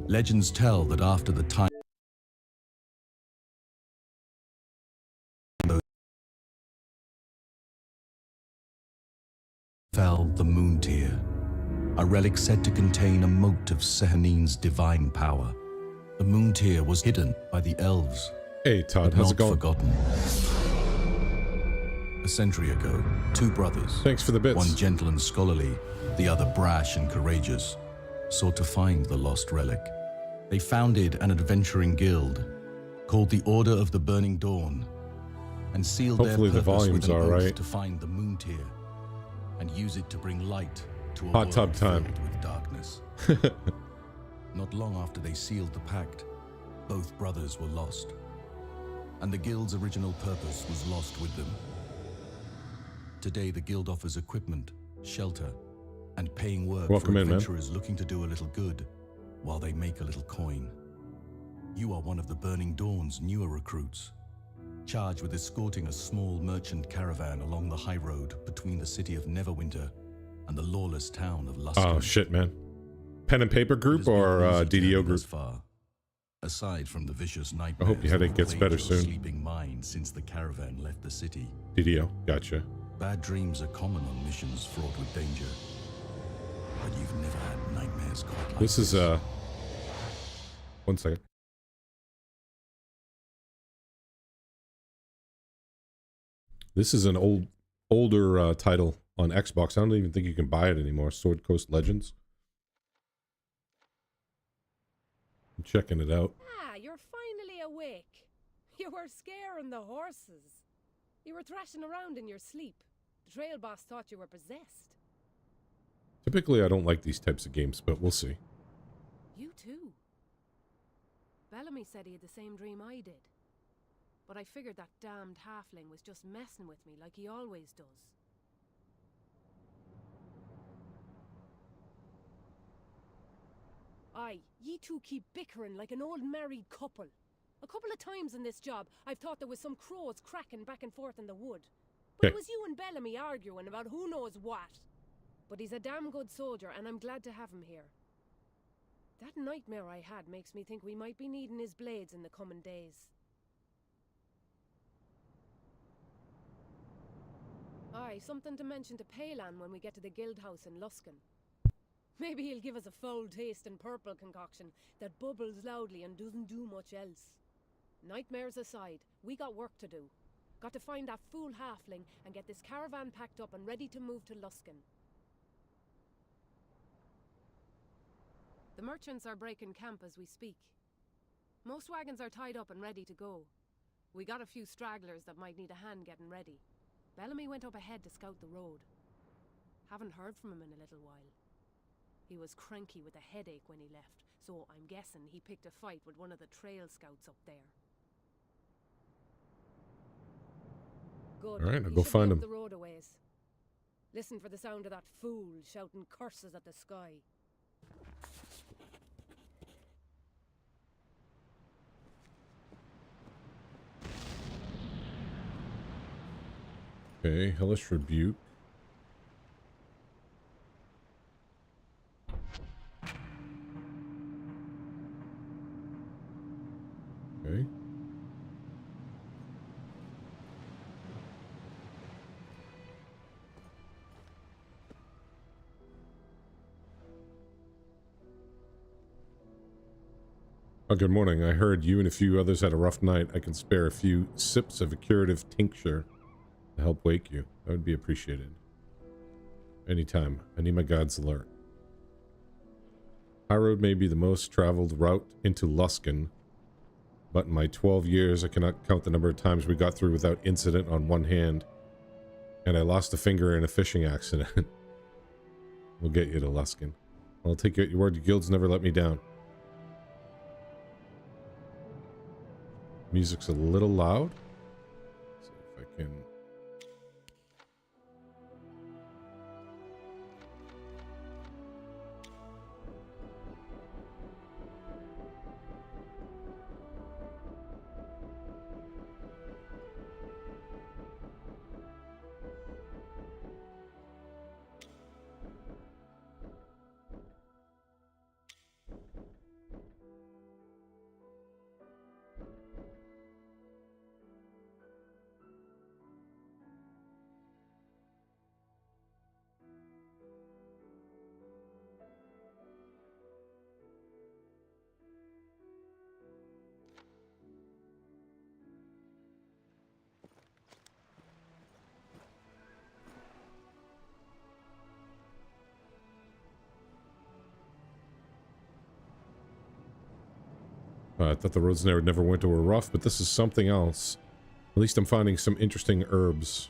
Legends tell that after the time fell the Moon Tear, a relic said to contain a mote of Sehaneen's divine power. The Moon Tear was hidden by the elves, Hey Todd, but how's not it going? forgotten. A century ago, two brothers, Thanks for the bits. one gentle and scholarly, the other brash and courageous, sought to find the lost relic. They founded an adventuring guild called the Order of the Burning Dawn and sealed Hopefully their the purpose volume's with an all oath right. to find the Moon Tear and use it to bring light to a Hot world tub time. filled with darkness. Not long after they sealed the pact, both brothers were lost, and the guild's original purpose was lost with them. Today, the guild offers equipment, shelter, and paying work Welcome for in, man. adventurers looking to do a little good while they make a little coin. You are one of the Burning Dawn's newer recruits, charged with escorting a small merchant caravan along the high road between the city of Neverwinter and the lawless town of Luskan. Oh shit, man. Pen and paper It group has been or an easy DDO journey group? thus far, aside from the vicious I nightmares hope your headache gets plagued better your soon. sleeping mind since the caravan left the city. DDO, gotcha. Bad dreams are common on missions fraught with danger, but you've never had nightmares quite like This is one second. This is an older title on Xbox. I don't even think you can buy it anymore. Sword Coast Legends. I'm checking it out. Ah, you're finally awake. You were scaring the horses. You were thrashing around in your sleep. The trail boss thought you were possessed. Typically, I don't like these types of games, but we'll see. You too. Bellamy said he had the same dream I did. But I figured that damned halfling was just messing with me like he always does. Aye, ye two keep bickering like an old married couple. A couple of times in this job, I've thought there was some crows cracking back and forth in the wood. But it was you and Bellamy arguing about who knows what. But he's a damn good soldier, and I'm glad to have him here. That nightmare I had makes me think we might be needing his blades in the coming days. Aye, something to mention to Palan when we get to the guild house in Luskan. Maybe he'll give us a foul taste in purple concoction that bubbles loudly and doesn't do much else. Nightmares aside, we got work to do. Got to find that fool halfling and get this caravan packed up and ready to move to Luskan. The merchants are breaking camp as we speak. Most wagons are tied up and ready to go. We got a few stragglers that might need a hand getting ready. Bellamy went up ahead to scout the road. Haven't heard from him in a little while. He was cranky with a headache when he left, so I'm guessing he picked a fight with one of the trail scouts up there. Good. All right, I'll He go should be find up him. the road a ways. Listen for the sound of that fool shouting curses at the sky. Okay, Hellish Rebuke. Okay. Oh, good morning. I heard you and a few others had a rough night. I can spare a few sips of a curative tincture to help wake you. That would be appreciated. Anytime. I need my god's alert. High Road may be the most traveled route into Luskan, but in my 12 years, I cannot count the number of times we got through without incident on one hand, and I lost a finger in a fishing accident. We'll get you to Luskan. I'll take you at your word. Your guilds never let me down. Music's a little loud. Let's see if I can... I thought the roads never went were rough, but this is something else. At least I'm finding some interesting herbs.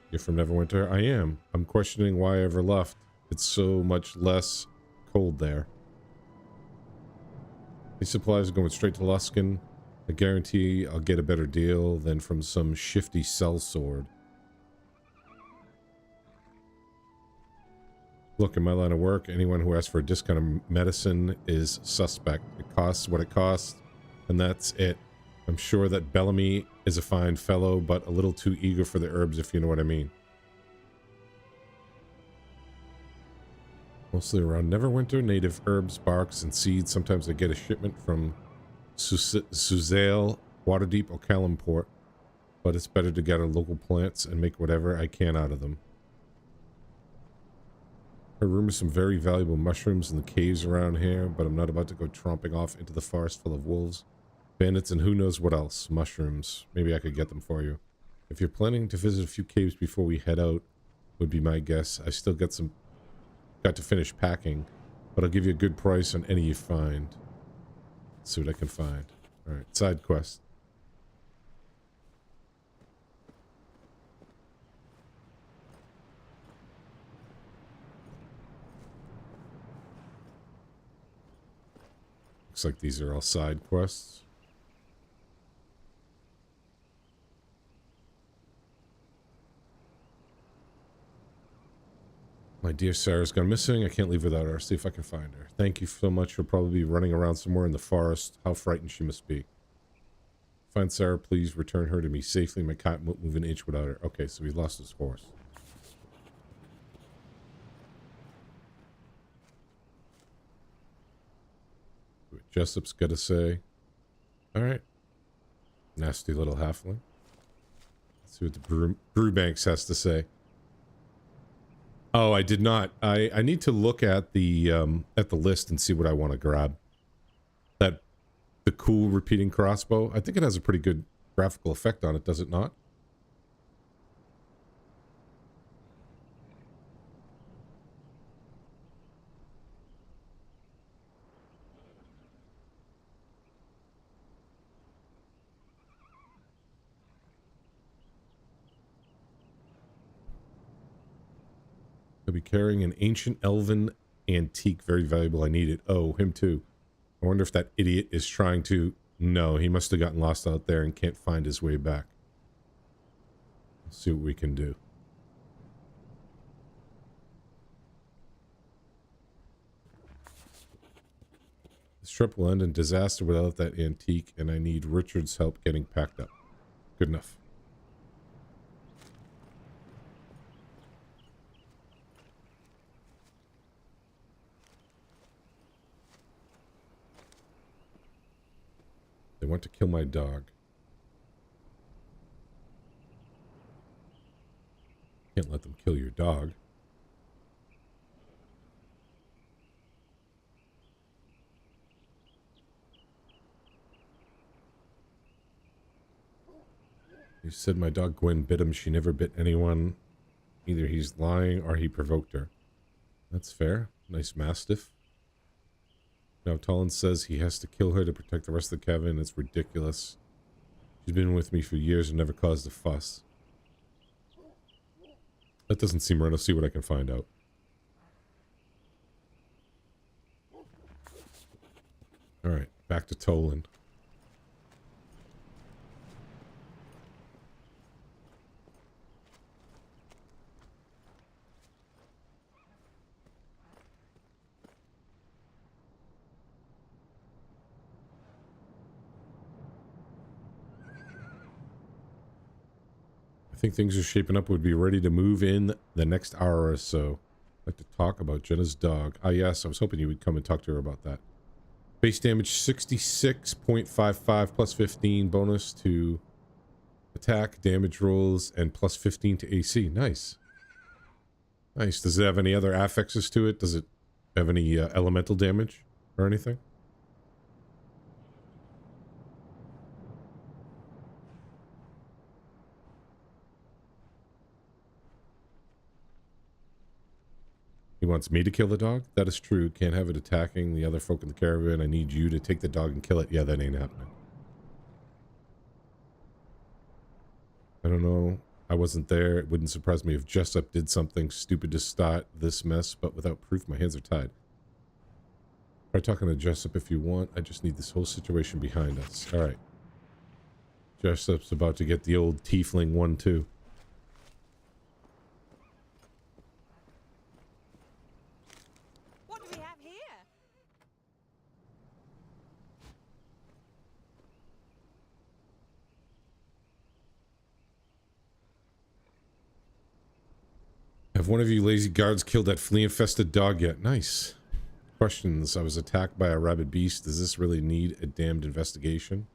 You're from Neverwinter? I am. I'm questioning why I ever left. It's so much less cold there. These supplies are going straight to Luskan. I guarantee I'll get a better deal than from some shifty sellsword. Look, in my line of work, anyone who asks for a discount of medicine is suspect. It costs what it costs, and that's it. I'm sure that Bellamy is a fine fellow, but a little too eager for the herbs, if you know what I mean. Mostly around Neverwinter, native herbs, barks, and seeds. Sometimes I get a shipment from Suzale, Waterdeep, or Calimport, but it's better to get our local plants and make whatever I can out of them. I rumor some very valuable mushrooms in the caves around here, but I'm not about to go tromping off into the forest full of wolves, bandits, and who knows what else. Mushrooms. Maybe I could get them for you. If you're planning to visit a few caves before we head out, would be my guess. I still got to finish packing, but I'll give you a good price on any you find. Let's see what I can find. Alright, side quest. Looks like these are all side quests. My dear Sarah's gone missing. I can't leave without her. See if I can find her. Thank you so much. She'll probably be running around somewhere in the forest. How frightened she must be. Find Sarah, please. Return her to me safely. My cat won't move an inch without her. Okay, so he lost his horse. What Jessup's got to say. Alright. Nasty little halfling. Let's see what the Brewbanks has to say. Oh, I did not. I need to look at the list and see what I want to grab. The cool repeating crossbow. I think it has a pretty good graphical effect on it, does it not? I'll be carrying an ancient elven antique, very valuable. I need it. Oh, him too. I wonder if that idiot is trying to... No, he must have gotten lost out there and can't find his way back. Let's see what we can do. This trip will end in disaster without that antique, and I need Richard's help getting packed up. Good enough. They want to kill my dog. Can't let them kill your dog. He said my dog Gwen bit him. She never bit anyone. Either he's lying or he provoked her. That's fair. Nice mastiff. Now Tollin says he has to kill her to protect the rest of the cabin. It's ridiculous. She's been with me for years and never caused a fuss. That doesn't seem right. I'll see what I can find out. Alright, back to Tollin. I think things are shaping up. Would be ready to move in the next hour or so. I'd like to talk about Jenna's dog. Ah, yes, I was hoping you would come and talk to her about that. Base damage 66.55 plus 15 bonus to attack, damage rolls, and plus 15 to AC. Nice. Nice. Does it have any other affixes to it? Does it have any elemental damage or anything? He wants me to kill the dog? That is true. Can't have it attacking the other folk in the caravan. I need you to take the dog and kill it. Yeah, that ain't happening. I don't know. I wasn't there. It wouldn't surprise me if Jessup did something stupid to start this mess, but without proof, my hands are tied. Try talking to Jessup if you want. I just need this whole situation behind us. All right. Jessup's about to get the old tiefling 1-2. What do we have here? Have one of you lazy guards killed that flea-infested dog yet? Nice. Questions. I was attacked by a rabid beast. Does this really need a damned investigation?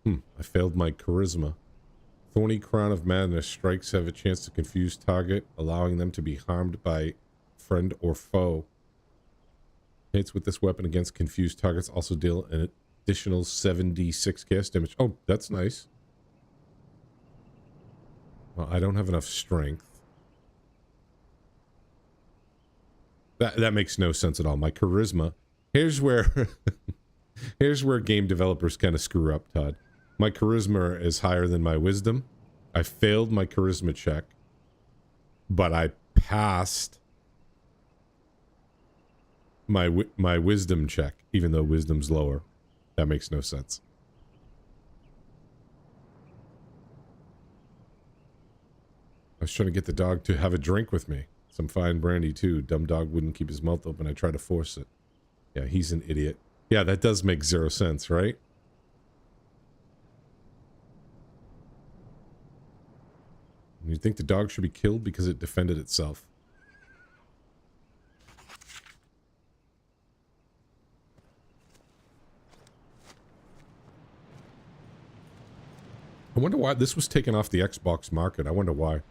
I failed my charisma. Thorny Crown of Madness strikes have a chance to confuse target, allowing them to be harmed by friend or foe. Hits with this weapon against confused targets also deal an additional 7d6 cast damage. Oh, that's nice. Well, I don't have enough strength. That makes no sense at all. My charisma. Here's where here's where game developers kind of screw up, Todd. My charisma is higher than my wisdom. I failed my charisma check, but I passed my wisdom check, even though wisdom's lower. That makes no sense. I was trying to get the dog to have a drink with me. Some fine brandy, too. Dumb dog wouldn't keep his mouth open. I tried to force it. Yeah, he's an idiot. Yeah, that does make zero sense, right? You think the dog should be killed because it defended itself. I wonder why this was taken off the Xbox market. I wonder why.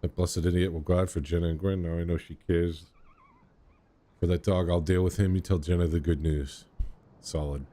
That blessed idiot will go out for Jenna and Gwen. Now I know she cares for that dog. I'll deal with him. You tell Jenna the good news. Solid.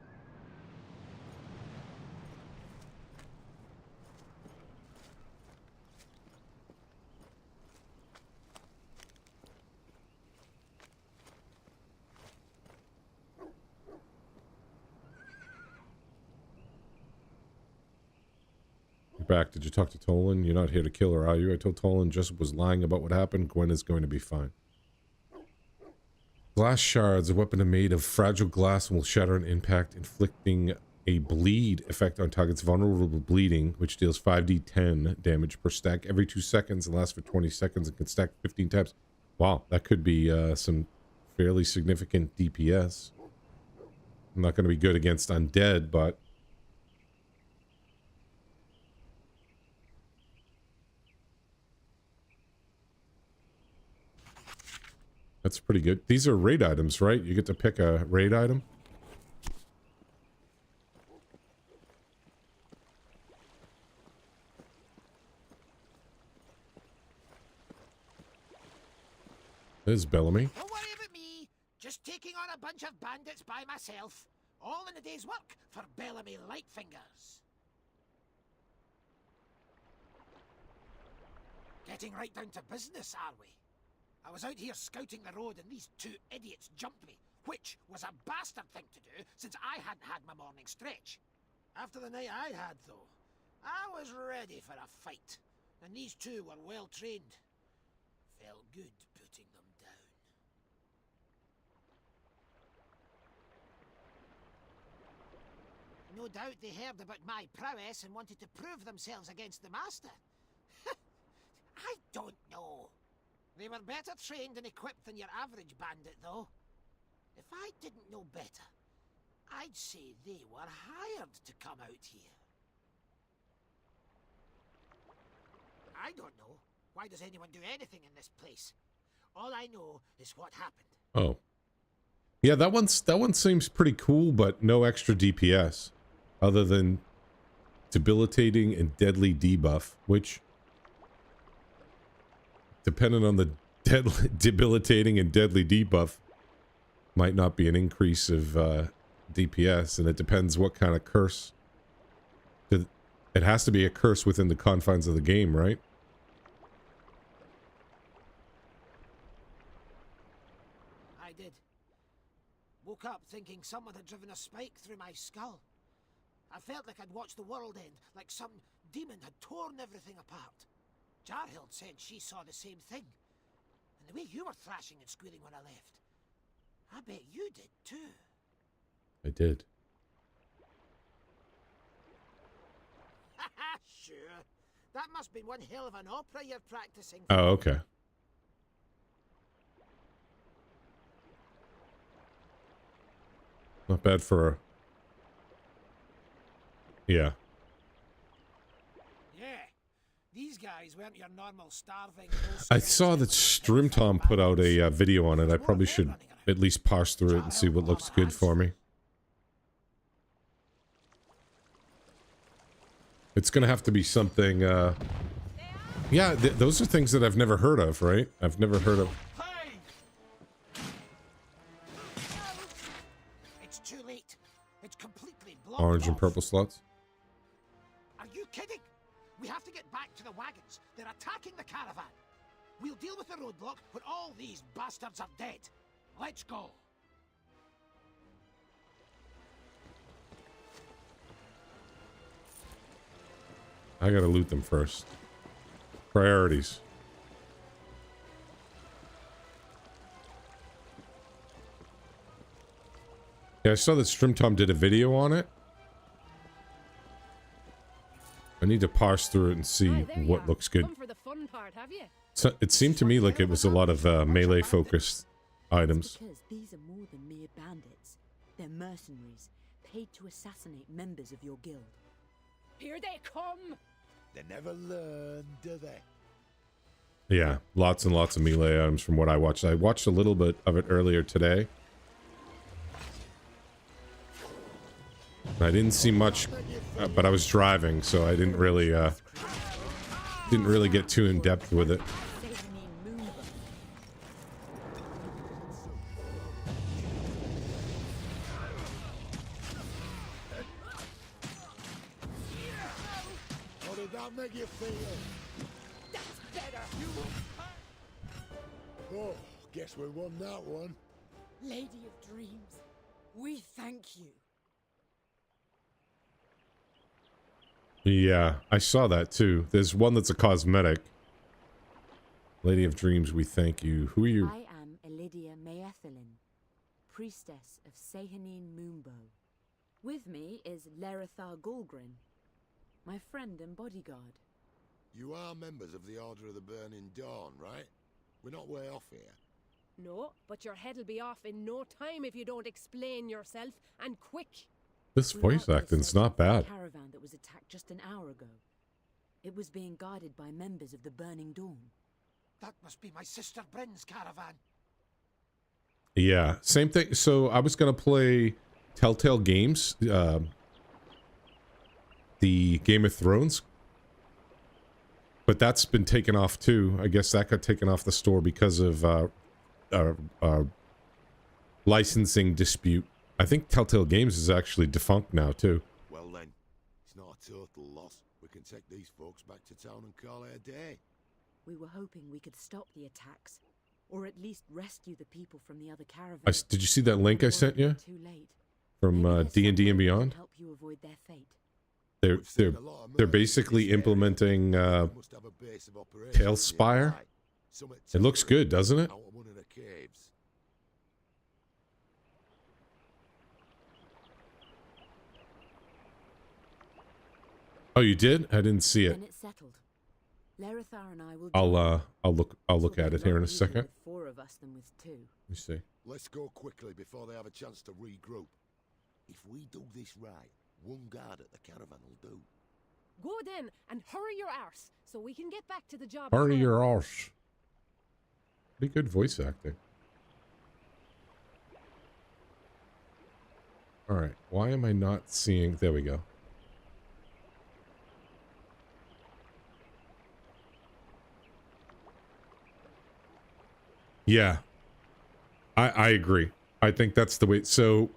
Back. Did you talk to Tolan? You're not here to kill her, are you? I told Tolan Jessup was lying about what happened. Gwen is going to be fine. Glass shards. A weapon made of fragile glass and will shatter on impact, inflicting a bleed effect on targets vulnerable to bleeding, which deals 5d10 damage per stack every 2 seconds and lasts for 20 seconds and can stack 15 times. Wow, that could be some fairly significant DPS. I'm not going to be good against undead, but that's pretty good. These are raid items, right? You get to pick a raid item. This is Bellamy. Don't worry about me. Just taking on a bunch of bandits by myself. All in a day's work for Bellamy Lightfingers. Getting right down to business, are we? I was out here scouting the road and these two idiots jumped me, which was a bastard thing to do since I hadn't had my morning stretch. After the night I had, though, I was ready for a fight, and these two were well trained. Felt good putting them down. No doubt they heard about my prowess and wanted to prove themselves against the master. I don't know. They were better trained and equipped than your average bandit, though. If I didn't know better, I'd say they were hired to come out here. I don't know. Why does anyone do anything in this place? All I know is what happened. Oh. Yeah, that one seems pretty cool, but no extra DPS. Other than debilitating and deadly debuff, which, depending on the debilitating and deadly debuff, might not be an increase of DPS, and it depends what kind of curse. It has to be a curse within the confines of the game, right? I did. Woke up thinking someone had driven a spike through my skull. I felt like I'd watched the world end, like some demon had torn everything apart. Jarhild said she saw the same thing. And the way you were thrashing and squealing when I left, I bet you did too. I did. Sure. That must have been one hell of an opera you're practicing. Oh, okay. Not bad for a... Yeah. Yeah. These guys weren't your normal starving... I saw that Strimtom put out a video on it. I probably should at least parse through it and see what looks good for me. It's gonna have to be something, yeah, those are things that I've never heard of, right? I've never heard of... It's too late. It's completely blocked Orange and off. purple slots. Are you kidding? We have to get back to the wagons. They're attacking the caravan. We'll deal with the roadblock when all these bastards are dead. Let's go. I gotta loot them first. Priorities. Yeah, I saw that Strimtom did a video on it. I need to parse through it and see Aye, there you what are. looks good. Come for the fun part, have you? So it seemed to me like it was a lot of melee focused items. Because these are more than mere bandits. They're mercenaries, paid to assassinate members of your guild. Here they come! They never learn, do they? Yeah, lots and lots of melee items from what I watched. I watched a little bit of it earlier today. I didn't see much, but I was driving, so I didn't really get too in depth with it. How did that make you feel? That's better. Oh, guess we won that one. Lady of Dreams, we thank you. Yeah, I saw that too. There's one that's a cosmetic. Lady of Dreams, we thank you. Who are you? I am Elidia Maethelin, priestess of Sehanine Moonbow. With me is Lerithar Gulgrin, my friend and bodyguard. You are members of the Order of the Burning Dawn, right? We're not way off here. No, but your head'll be off in no time if you don't explain yourself, and quick. This We were voice out there acting's searching not for a bad. caravan that was attacked just an hour ago. It was being guarded by members of the Burning Dawn. That must be my sister Bryn's caravan. Yeah, same thing. So I was gonna play Telltale Games, the Game of Thrones, but that's been taken off too. I guess that got taken off the store because of licensing dispute. I think Telltale Games is actually defunct now too. Well then, it's not a total loss. We can take these folks back to town and call it a day. We were hoping we could stop the attacks, or at least rescue the people from the other caravan. Did you see that link I sent you Too late. from Maybe there's D&D some way and we can Beyond? help you avoid their fate. We've seen a lot of They're murders in basically this area. implementing They must have a base of operations Tailspire. nearby. Summit It looks temporary, good, doesn't it? out of one of the caves. Oh, you did? I didn't see it. Then it's settled. Lerithar and I will. I'll look at it here in a With second. 4 of us than with 2. Let me see. Let's go quickly before they have a chance to regroup. If we do this right, one guard at the caravan will do. Go then, and hurry your arse, so we can get back to the job. at Hurry hand. your arse. Pretty good voice acting. Alright, why am I not seeing... There we go. Yeah. I agree. I think that's the way. So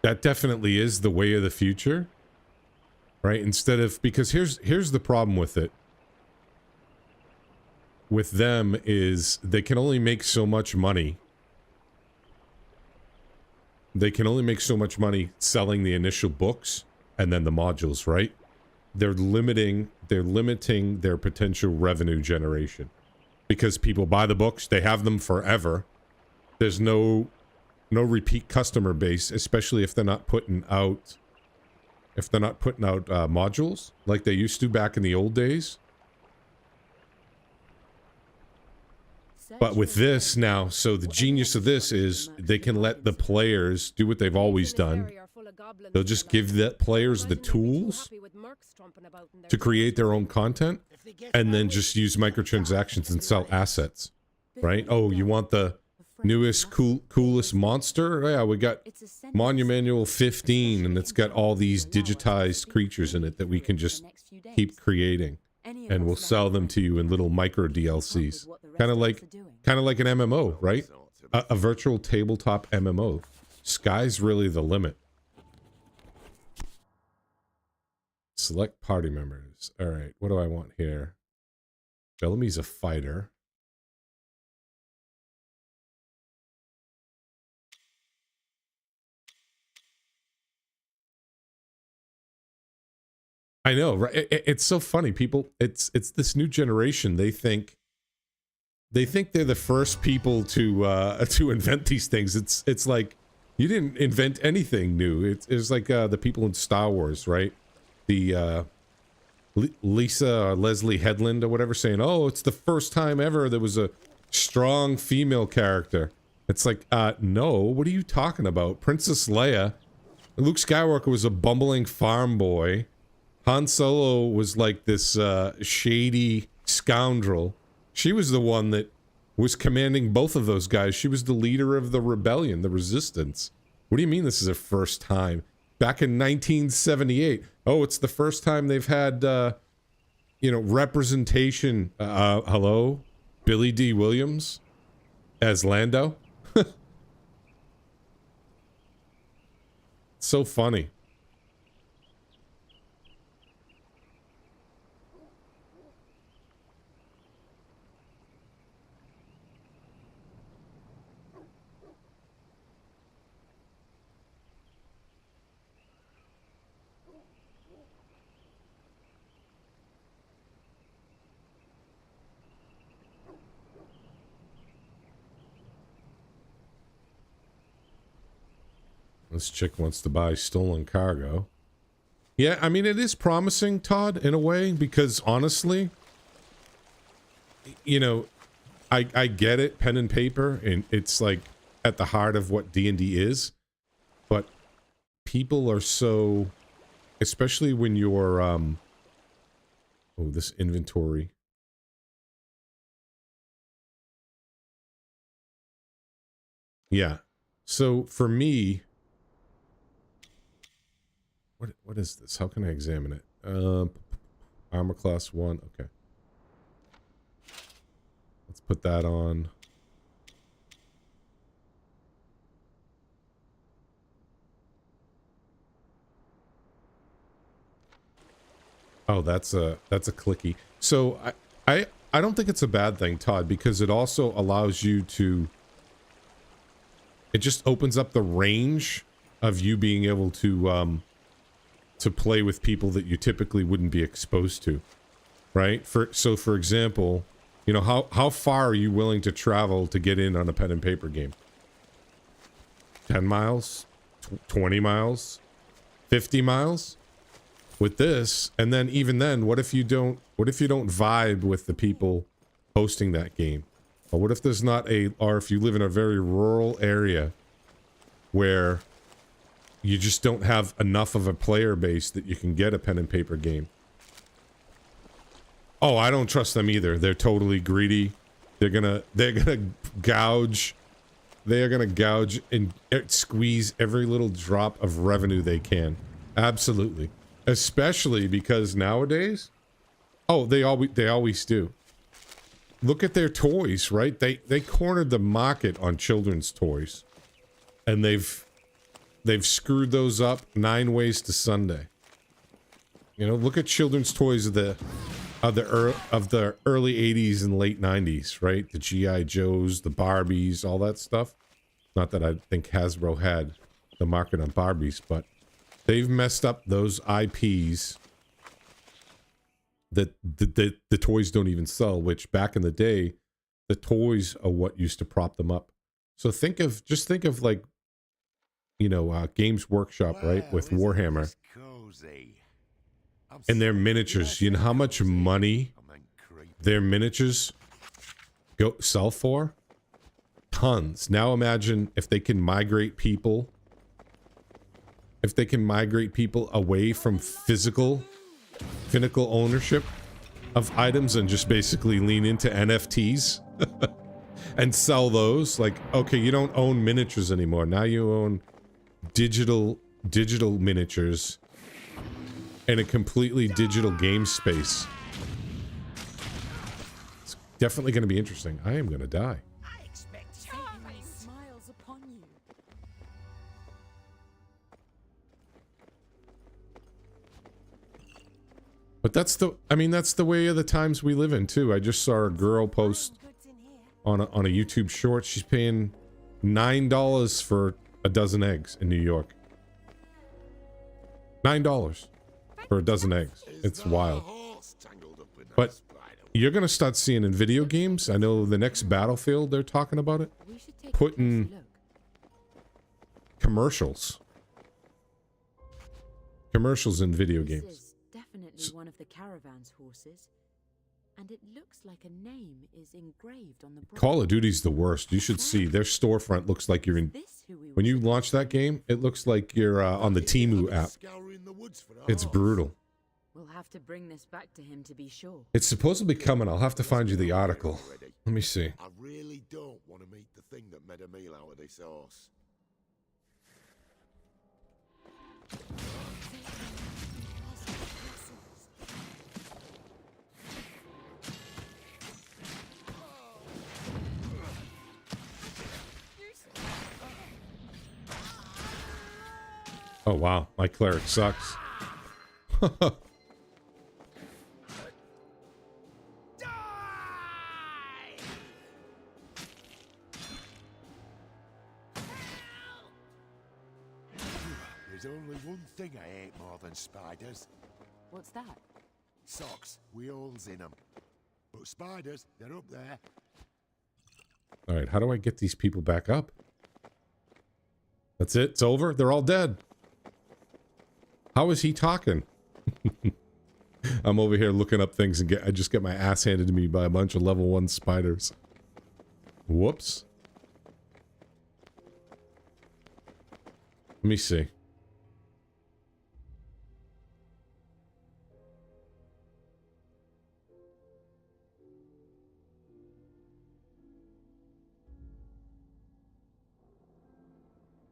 that definitely is the way of the future, right? Instead of, because here's the problem with it. With them is they can only make so much money. They can only make so much money selling the initial books and then the modules, right? They're limiting their potential revenue generation because people buy the books, they have them forever. There's no repeat customer base, especially if they're not putting out modules like they used to back in the old days. But with this now, so the genius of this is they can let the players do what they've always done. They'll just give the players the tools to create their own content and then just use microtransactions and sell assets, right? Oh, you want the newest, coolest monster? Yeah, we got Monumanual 15 and it's got all these digitized creatures in it that we can just keep creating. And we'll sell them to you in little micro DLCs. Kind of like an MMO, right? A virtual tabletop MMO. Sky's really the limit. Select party members. All right, what do I want here? Bellamy's a fighter. I know, right? It's so funny. People, it's this new generation. They think they're the first people to invent these things. It's like you didn't invent anything new. It's like the people in Star Wars, right? The Lisa or Leslie Headland or whatever saying, "Oh, it's the first time ever there was a strong female character." It's like, no. What are you talking about? Princess Leia, Luke Skywalker was a bumbling farm boy. Han Solo was like this shady scoundrel. She was the one that was commanding both of those guys. She was the leader of the rebellion, the resistance. What do you mean this is her first time? Back in 1978. Oh, it's the first time they've had, representation. Hello? Billy D. Williams as Lando? So funny. This chick wants to buy stolen cargo. Yeah, I mean, it is promising, Todd, in a way, because honestly, I get it, pen and paper, and it's like at the heart of what D&D is, but people are so, especially when you're, this inventory. Yeah, so for me, what is this? How can I examine it? Armor class 1. Okay. Let's put that on. Oh, that's a clicky. So I don't think it's a bad thing, Todd, because it also allows you to, it just opens up the range of you being able to play with people that you typically wouldn't be exposed to, right? So for example, how far are you willing to travel to get in on a pen and paper game? 10 miles? 20 miles? 50 miles? With this, and then even then, what if you don't vibe with the people hosting that game? Or what if there's not or if you live in a very rural area where you just don't have enough of a player base that you can get a pen and paper game? Oh, I don't trust them either. They're totally greedy. They're gonna gouge. They are gonna gouge and squeeze every little drop of revenue they can. Absolutely. Especially because nowadays, oh, they always do. look at their toys, right? They cornered the market on children's toys, and they've screwed those up 9 ways to Sunday. You know, look at children's toys of the early 80s and late 90s, right? The G.I. Joes, the Barbies, all that stuff. Not that I think Hasbro had the market on Barbies, but they've messed up those IPs that the toys don't even sell, which back in the day, the toys are what used to prop them up. So just think of like, you know, Games Workshop, right? With Warhammer. And their miniatures. You know how much money their miniatures sell for? Tons. Now imagine if they can migrate people. If they can migrate people away from physical ownership of items and just basically lean into NFTs and sell those. Like, okay, you don't own miniatures anymore. Now you own digital miniatures in a completely digital game space. It's definitely going to be interesting. I am going to die. I expect Satan smiles upon you. But that's the way of the times we live in too. I just saw a girl post on a YouTube short. She's paying $9 for a dozen eggs in New York. $9 for a dozen eggs. It's wild. But you're gonna start seeing in video games. I know the next Battlefield, they're talking about it. We should take Putting a closer look. commercials in video This games. is definitely one of the caravan's horses, and it looks like a name is engraved on the bronze. Call of Duty's the worst. You should see their storefront looks like you're in. This who we When you worship? launch that game, it looks like you're on the Temu app. It's brutal. We'll have to bring this back to him to be sure. It's supposed to be coming. I'll have to find you the article. Let me see. I really don't want to meet the thing that made a meal out of this horse. Oh wow, my cleric sucks. There's only one thing I hate more than spiders. What's that? Socks with holes in them. But spiders, they're up there. All right, how do I get these people back up? That's it. It's over. They're all dead. How is he talking? I'm over here looking up things and I just get my ass handed to me by a bunch of level 1 spiders. Whoops. Let me see.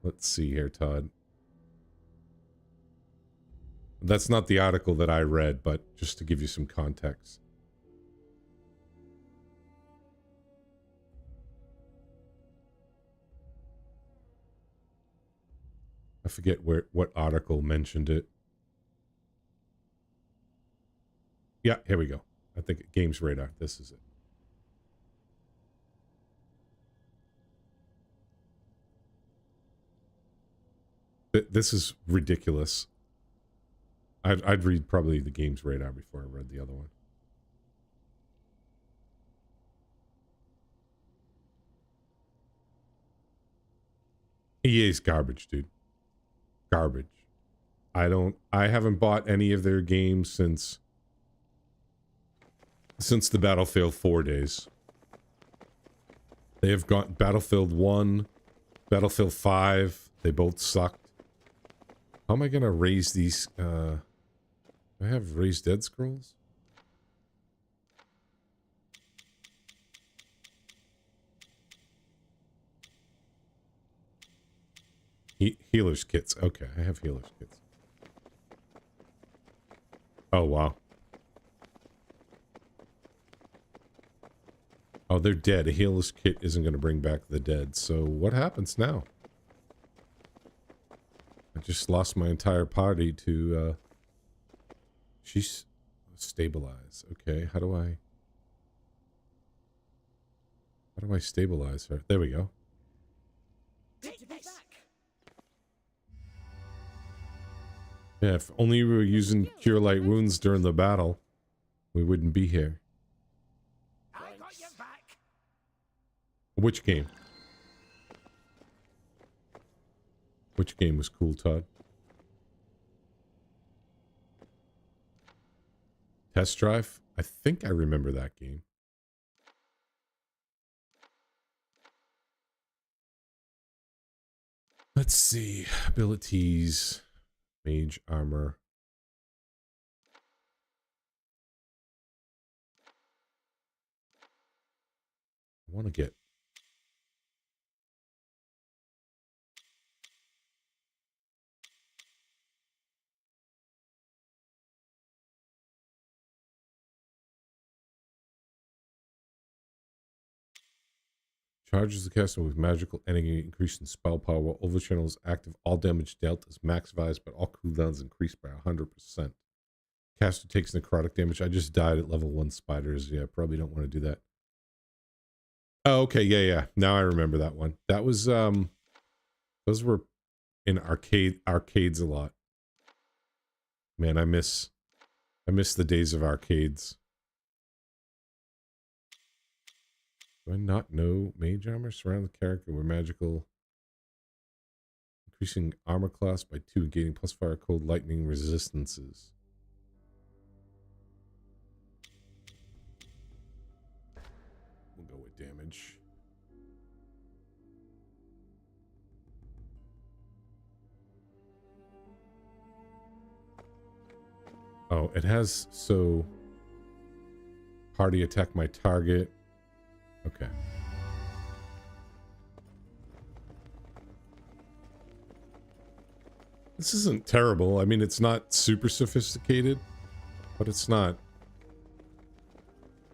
Let's see here, Todd. That's not the article that I read, but just to give you some context. I forget what article mentioned it. Yeah, here we go. I think Games Radar. This is it. This is ridiculous. I'd read probably the Games Radar before I read the other one. EA's garbage, dude. Garbage. I haven't bought any of their games since the Battlefield 4 days. They have got Battlefield 1, Battlefield 5, they both sucked. How am I gonna raise these, do I have raised dead scrolls? Healer's kits. Okay, I have healer's kits. Oh, wow. Oh, they're dead. A healless kit isn't going to bring back the dead. So what happens now? I just lost my entire party to, she's stabilize. Okay, how do I stabilize her? There we go. Take this. Yeah, if only we were using Cure Light Wounds during the battle, we wouldn't be here. I got your back. Which game? Which game was cool, Todd? Test Drive? I think I remember that game. Let's see. Abilities. Mage armor. I want to get... Charges the caster with magical energy, increase in spell power, while overchannel is active. All damage dealt is maximized, but all cooldowns increased by 100%. Caster takes necrotic damage. I just died at level 1 spiders. Yeah, probably don't want to do that. Oh, okay, yeah. Now I remember that one. That was, those were in arcades a lot. Man, I miss the days of arcades. Do I not know mage armor? Surround the character with magical. Increasing armor class by 2 and gaining plus fire cold lightning resistances. We'll go with damage. Oh, it has so party attack my target. Okay. This isn't terrible. I mean, it's not super sophisticated, but it's not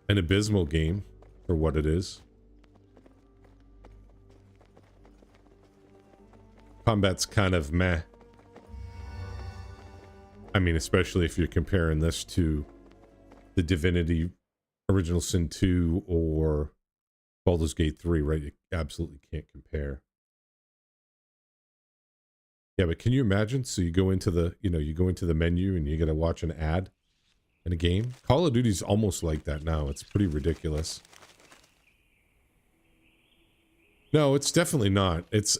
an abysmal game for what it is. Combat's kind of meh. I mean, especially if you're comparing this to the Divinity Original Sin 2 or Baldur's Gate 3, right? You absolutely can't compare. Yeah, but can you imagine? So you go into the, you go into the menu and you gotta watch an ad in a game. Call of Duty's almost like that now. It's pretty ridiculous. No, it's definitely not. It's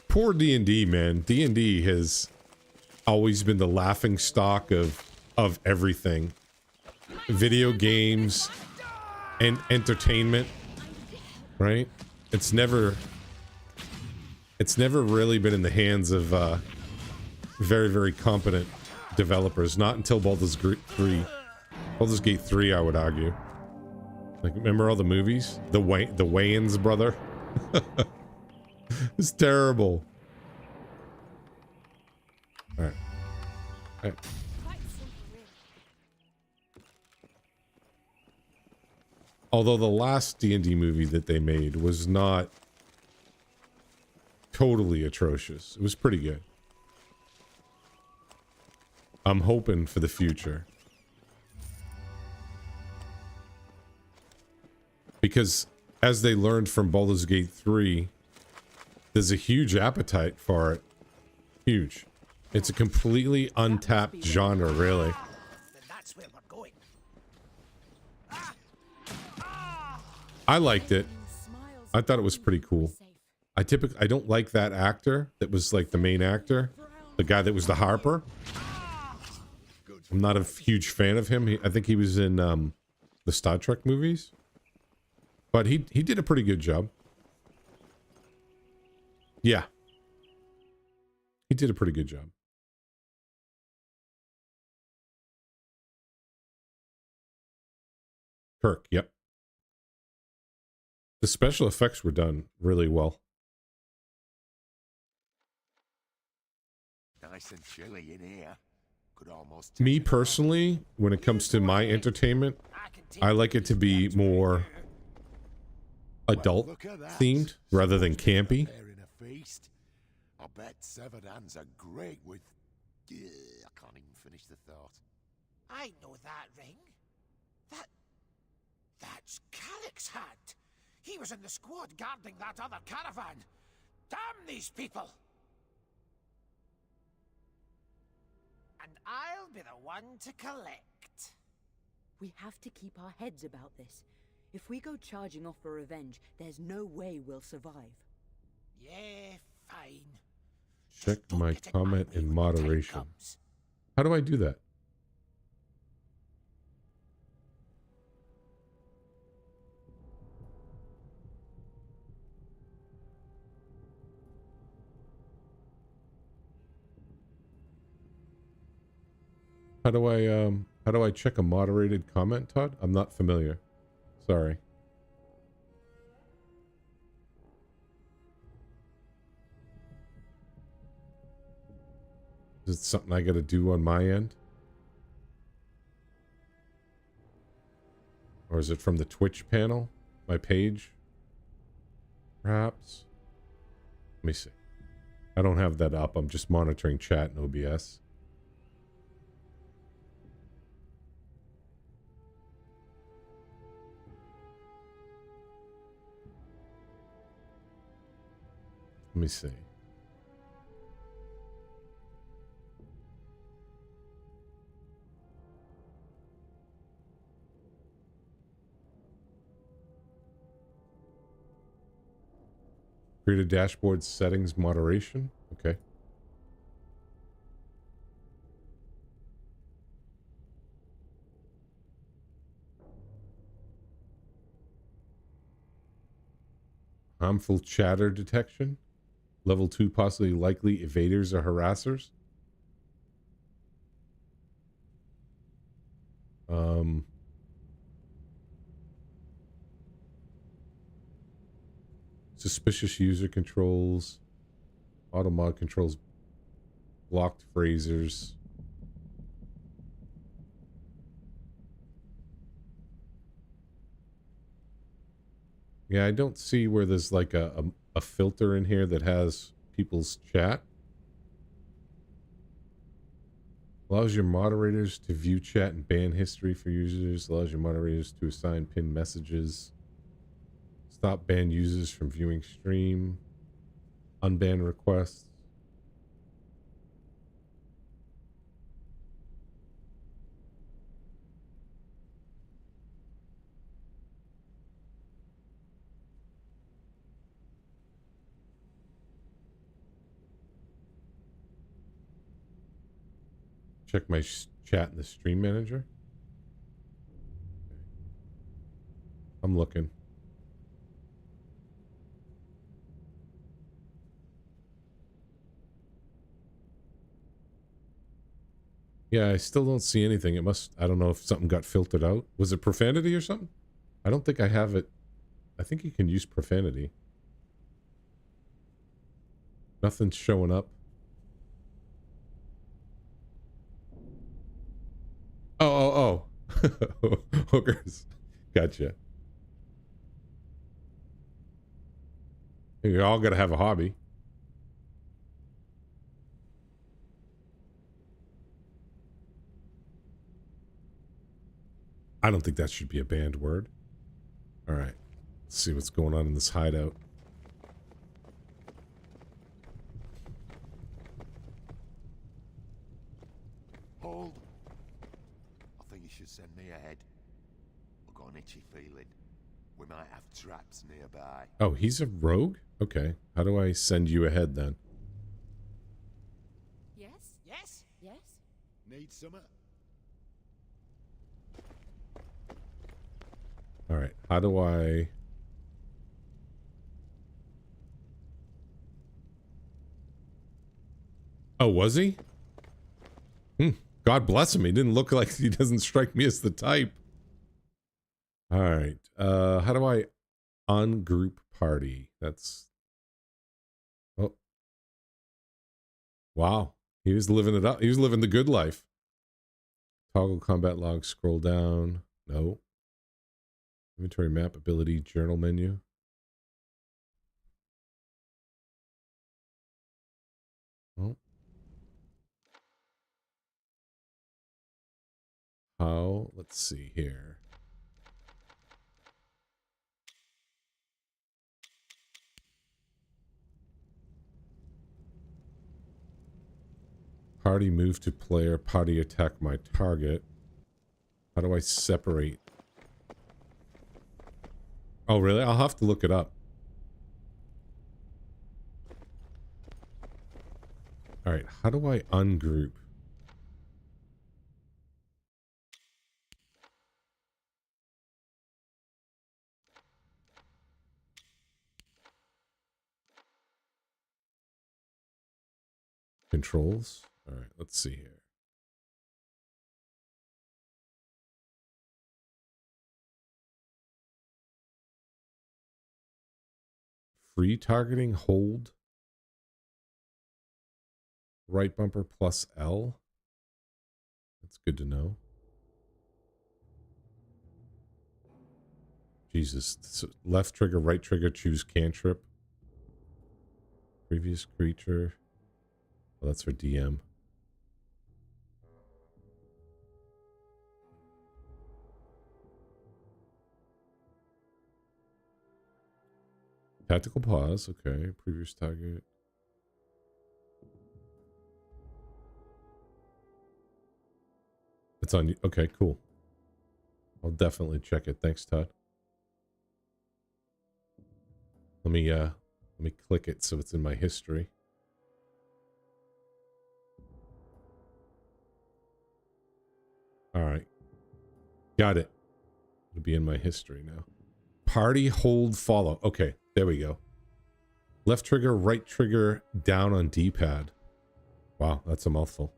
poor D&D, man. D&D has always been the laughing stock of everything. Video games and entertainment, right? It's never really been in the hands of very, very competent developers. Not until Baldur's Gate 3. Baldur's Gate 3, I would argue. Like, remember all the movies? The Wayans brother? It's terrible. Alright. Alright. Although the last D&D movie that they made was not totally atrocious. It was pretty good. I'm hoping for the future. Because as they learned from Baldur's Gate 3, there's a huge appetite for it. Huge. It's a completely untapped genre, really. Then that's where we're going. I liked it. I thought it was pretty cool. I don't like that actor that was like the main actor, the guy that was the Harper. I'm not a huge fan of him. I think he was in the Star Trek movies, but he did a pretty good job. Yeah, he did a pretty good job. Kirk, yep. The special effects were done really well. Nice and chilly in here. Could almost Me personally, when it comes to my entertainment, I like it to be more adult look at that. themed rather than Someone's campy. preparing a feast. I bet severed hands are great with... Ugh, I can't even finish the thought. I know that ring. That's Carrick's hand. He was in the squad guarding that other caravan. Damn these people! And I'll be the one to collect. We have to keep our heads about this. If we go charging off for revenge, there's no way we'll survive. Yeah, fine. Check Just don't my get comment angry in when the time moderation. comes. How do I do that? How do I check a moderated comment, Todd? I'm not familiar. Sorry. Is it something I got to do on my end? Or is it from the Twitch panel? My page? Perhaps? Let me see. I don't have that up. I'm just monitoring chat in OBS. Let me see. Create a dashboard settings moderation. Okay. Harmful chatter detection. Level 2 possibly likely evaders or harassers. Suspicious user controls. Automod controls blocked phrasers. Yeah, I don't see where there's like a filter in here that has people's chat. Allows your moderators to view chat and ban history for users. Allows your moderators to assign pinned messages. Stop banned users from viewing stream. Unban requests. Check my chat in the stream manager. I'm looking. Yeah, I still don't see anything. It must, I don't know if something got filtered out. Was it profanity or something? I don't think I have it. I think you can use profanity. Nothing's showing up. Oh. Hookers. Gotcha. You all gotta have a hobby. I don't think that should be a banned word. All right. Let's see what's going on in this hideout. Hold. I think you should send me ahead. I've got an itchy feeling. We might have traps nearby. Oh, he's a rogue? Okay. How do I send you ahead then? Yes? Yes? Yes? Need summer? All right. How do I... Oh, was he? God bless him. He didn't look like, he doesn't strike me as the type. All right. How do I ungroup party? That's... Oh. Wow. He was living it up. He was living the good life. Toggle combat log, scroll down. No. Inventory map ability, journal menu. Well. How? Let's see here. Party move to player, party attack my target. How do I separate? Oh, really? I'll have to look it up. Alright, how do I ungroup? Controls? Alright, let's see here. Free targeting, hold. Right bumper plus L. That's good to know. Jesus. So left trigger, right trigger, choose cantrip. Previous creature. Oh, that's for DM. Tactical pause, okay. Previous target. It's on you. Okay, cool. I'll definitely check it. Thanks, Todd. Let me click it so it's in my history. All right. Got it. It'll be in my history now. Party, hold, follow. Okay, there we go. Left trigger, right trigger, down on D-pad. Wow, that's a mouthful.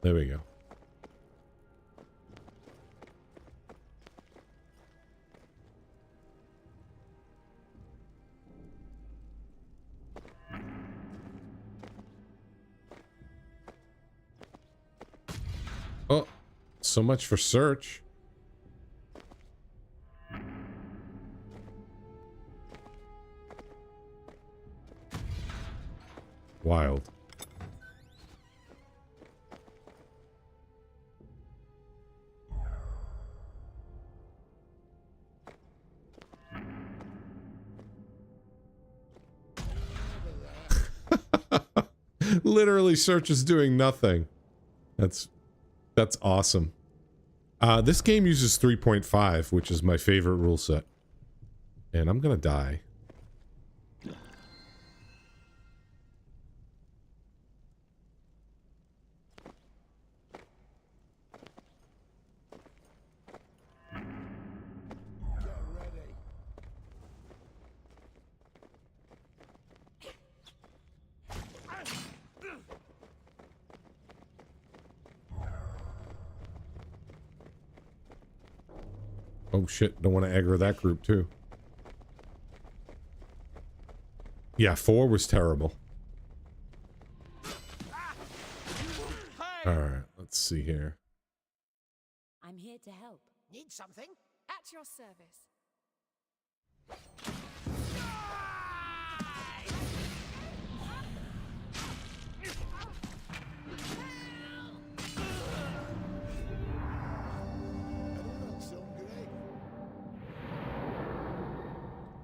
There we go. Oh, so much for search. Wild. Literally, search is doing nothing. That's awesome. This game uses 3.5, which is my favorite rule set. And I'm gonna die. Oh shit, don't want to aggro that group too. Yeah, 4 was terrible. Alright, let's see here. I'm here to help. Need something? At your service.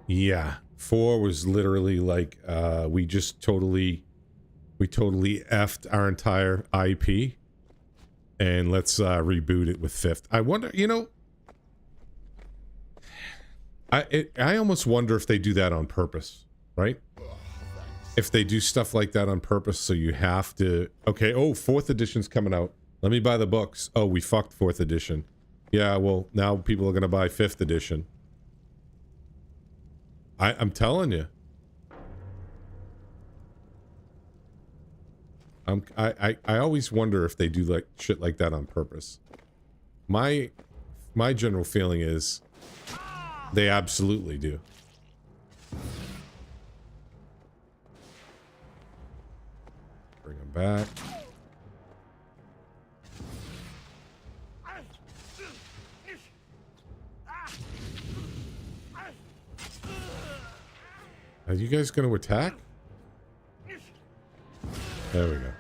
Yeah, 4 was literally like, we totally effed our entire IP. And let's reboot it with 5th. I wonder, you know, I almost wonder if they do that on purpose, right? If they do stuff like that on purpose, so you have to, okay, oh, 4th edition's coming out. Let me buy the books. Oh, we fucked 4th edition. Yeah, well, now people are going to buy 5th edition. I'm telling you. I always wonder if they do like shit like that on purpose. My general feeling is they absolutely do. Bring them back. you guys going to attack? There we go.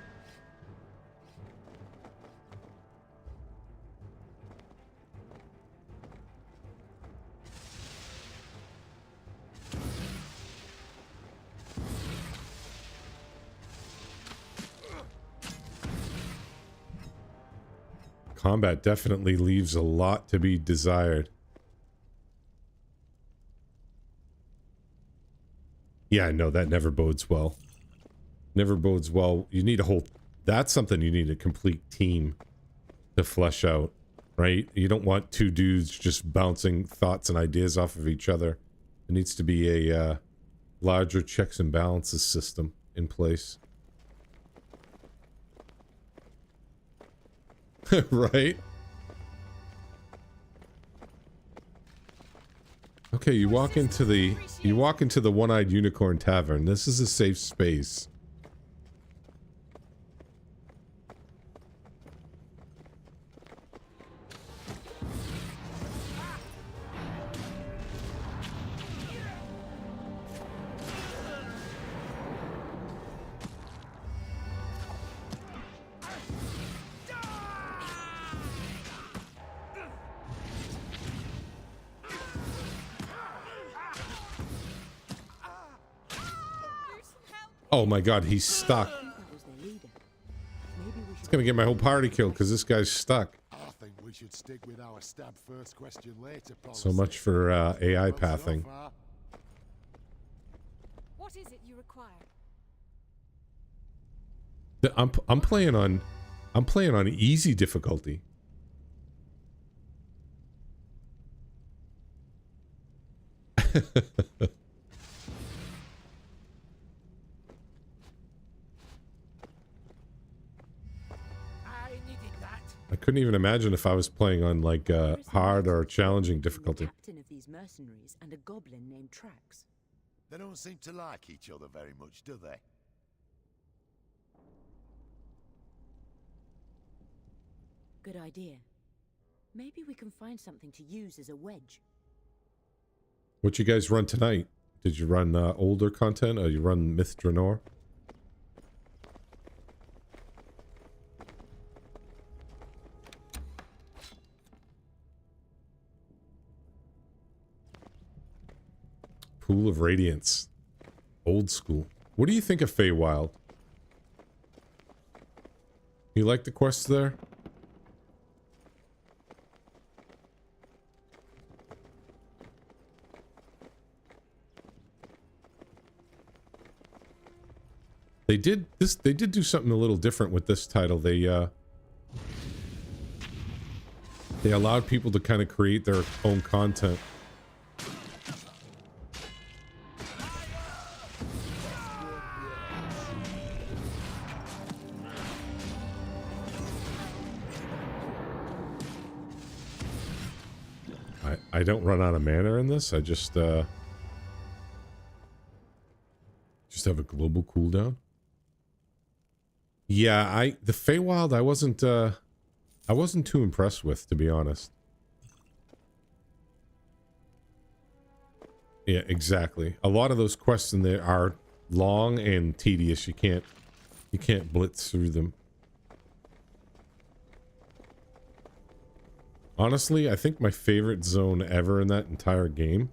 Combat definitely leaves a lot to be desired. Yeah, no, that never bodes well. Never bodes well. You need a whole... That's something you need a complete team to flesh out, right? You don't want two dudes just bouncing thoughts and ideas off of each other. There needs to be a larger checks and balances system in place. Right? Okay, you walk into the One-Eyed Unicorn Tavern. This is a safe space. Oh my god, he's stuck. It's gonna get my whole party killed because this guy's stuck. I think we should stick with our stab first question later policy. So much for AI pathing. What is it you require? I'm playing on easy difficulty. I couldn't even imagine if I was playing on like hard or challenging difficulty. Captain of these mercenaries and a goblin named Trax. They don't seem to like each other very much, do they? Good idea. Maybe we can find something to use as a wedge. What you guys run tonight? Did you run older content or you run Myth Draenor? Pool of Radiance. Old school. What do you think of Feywild? You like the quests there? They did do something a little different with this title. They allowed people to kind of create their own content. I don't run out of mana in this. I just have a global cooldown. Yeah, the Feywild I wasn't too impressed with, to be honest. Yeah, exactly. A lot of those quests in there are long and tedious. You can't blitz through them. Honestly, I think my favorite zone ever in that entire game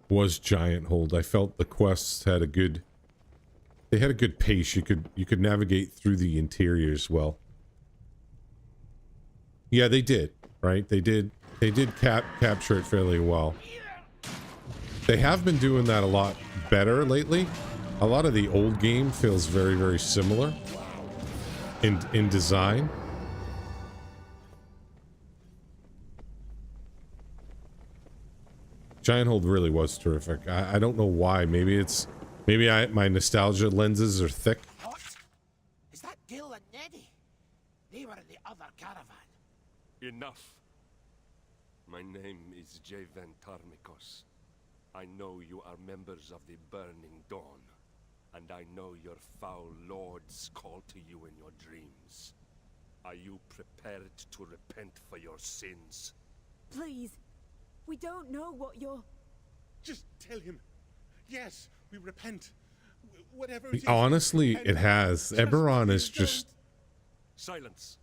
was Giant Hold. I felt the quests had a good pace. You could navigate through the interiors well. Yeah, they did, right? They did capture it fairly well. They have been doing that a lot better lately. A lot of the old game feels very, very similar in design. Giant Hold really was terrific. I don't know why. Maybe my nostalgia lenses are thick. What? Is that Gil and Neddy? They were in the other caravan. Enough. My name is Javen Tarmikos. I know you are members of the Burning Dawn, and I know your foul lords call to you in your dreams. Are you prepared to repent for your sins? Please. We don't know what you're... Just tell him. Yes, we repent. Whatever it is, Honestly, and it has. Eberron is please don't. just, Silence.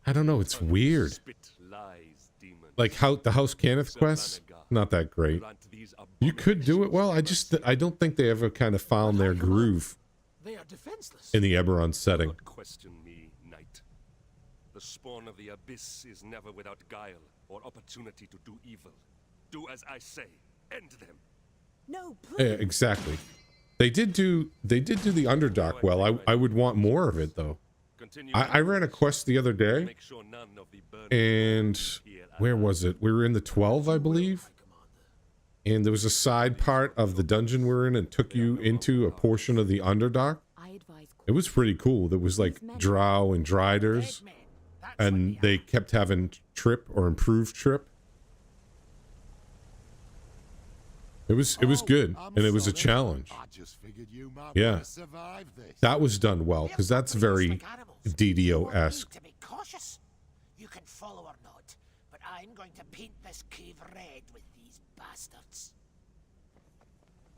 I don't know, it's weird. Spit lies, demon. Like how the House Cannith quest, not that great. Grant these You could do it well. I don't think they ever kind of found their groove They are defenseless. in the Eberron setting. Not question me, knight. The spawn of the abyss is never without guile or opportunity to do evil. Do as I say. End them. No, Yeah, please. exactly. They did do the Underdark well. I would want more of it though. Continue. I ran a quest the other day, Make sure none of the burning and here where was it? We were in the 12, I believe. And there was a side part of the dungeon we're in and took you into a portion of the Underdark. I advise It was pretty cool. There was like drow and driders, Dead men. That's and what they kept having trip or improved trip. It was good, I'm and it was a sorry. challenge. I just figured you might Yeah. want to survive this. That was done well because that's very DDO-esque. To be cautious. You can follow or not, but I'm going to paint this cave red with these bastards.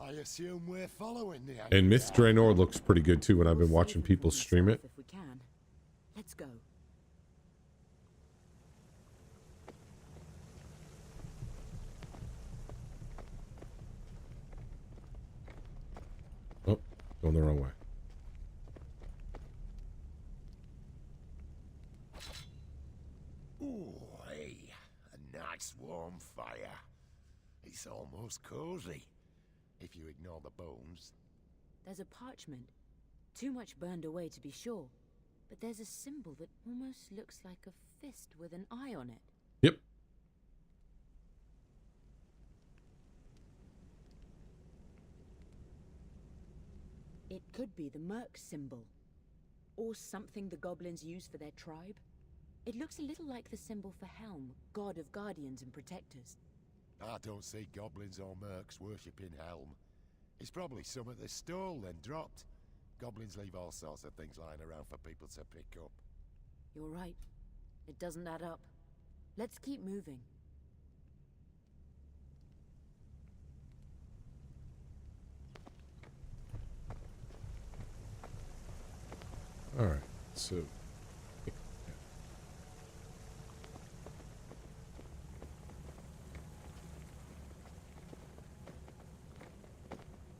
I assume we're following the And Myth Draenor looks pretty good too when I've been We'll watching save him people from stream it. himself if we can. Let's go. Oh, going the wrong way. Ooh, hey, a nice warm fire. It's almost cozy, if you ignore the bones. There's a parchment. Too much burned away to be sure. But there's a symbol that almost looks like a fist with an eye on it. Yep. It could be the Merc symbol. Or something the goblins use for their tribe. It looks a little like the symbol for Helm, god of guardians and protectors. I don't see goblins or mercs worshipping Helm. It's probably something they stole then dropped. Goblins leave all sorts of things lying around for people to pick up. You're right. It doesn't add up. Let's keep moving. All right. So.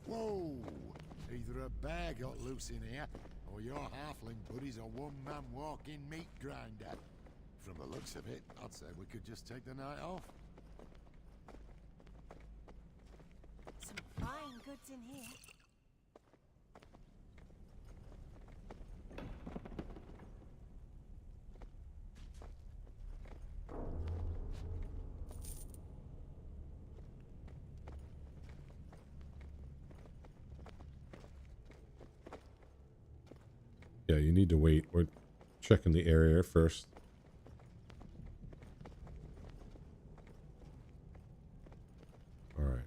Whoa! Either a bear got loose in here, or your halfling buddy's a one-man walking meat grinder. From the looks of it, I'd say we could just take the night off. Some fine goods in here. Yeah, you need to wait. We're checking the area first. All right.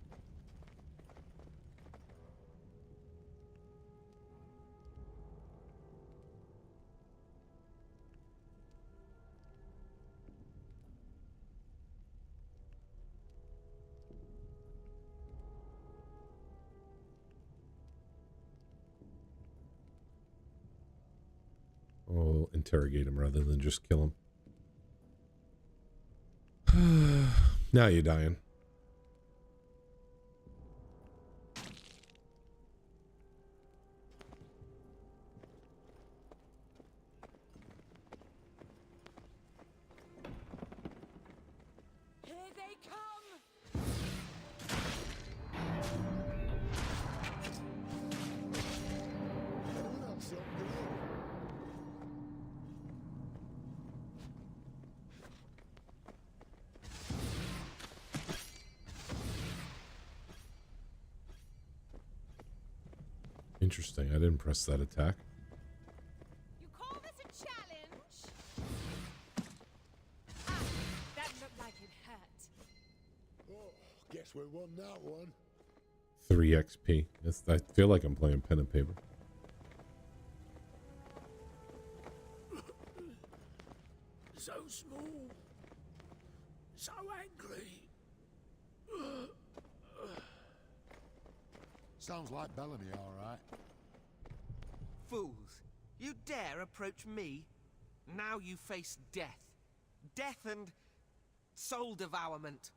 I'll interrogate him rather than just kill him. Now you're dying. Here they come! Interesting. I didn't press that attack. You call this a challenge? Ah, that looked like it hurt. Oh, guess we won that one. 3 XP. I feel like I'm playing pen and paper. So small. So angry. Sounds like Bellamy, all right. Fools, you dare approach me? Now you face death. Death and soul devourment.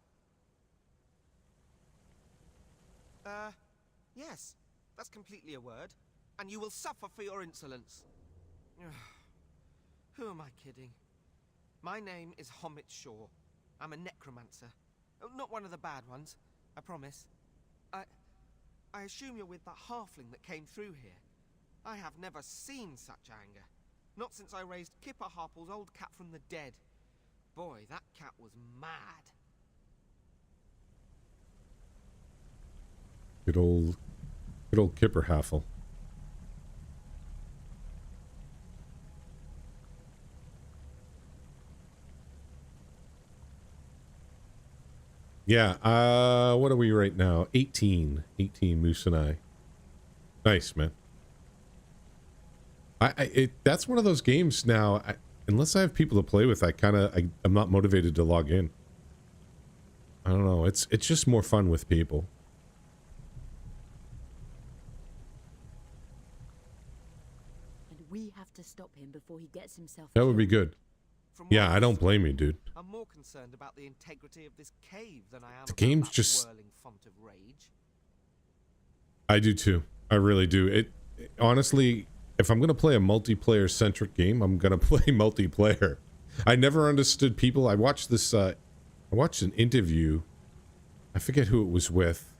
Yes, that's completely a word. And you will suffer for your insolence. Who am I kidding? My name is Homit Shaw. I'm a necromancer. Not one of the bad ones, I promise. I assume you're with that halfling that came through here. I have never seen such anger. Not since I raised Kipper Harple's old cat from the dead. Boy, that cat was mad. Good old Kipper Haffle. Yeah, what are we right now? 18 Moose and I. Nice, man. That's one of those games now, unless I have people to play with, I'm not motivated to log in. I don't know, it's just more fun with people. And we have to stop him before he gets himself That would be killed. good. Yeah, I don't blame you, dude. I'm more concerned about the integrity of this cave than I am The about game's that just... whirling font of rage. I do too. I really do. Honestly, if I'm going to play a multiplayer-centric game, I'm going to play multiplayer. I never understood people. I watched this, I watched an interview. I forget who it was with.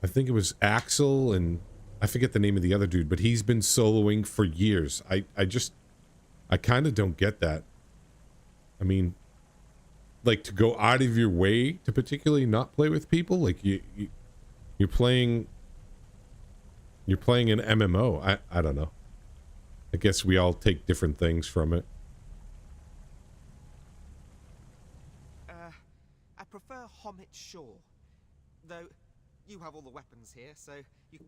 I think it was Axel, and I forget the name of the other dude, but he's been soloing for years. I kind of don't get that. I mean, like, to go out of your way to particularly not play with people, like you're playing an MMO. I don't know. I guess we all take different things from it. I prefer Homit Shaw, though you have all the weapons here, so you...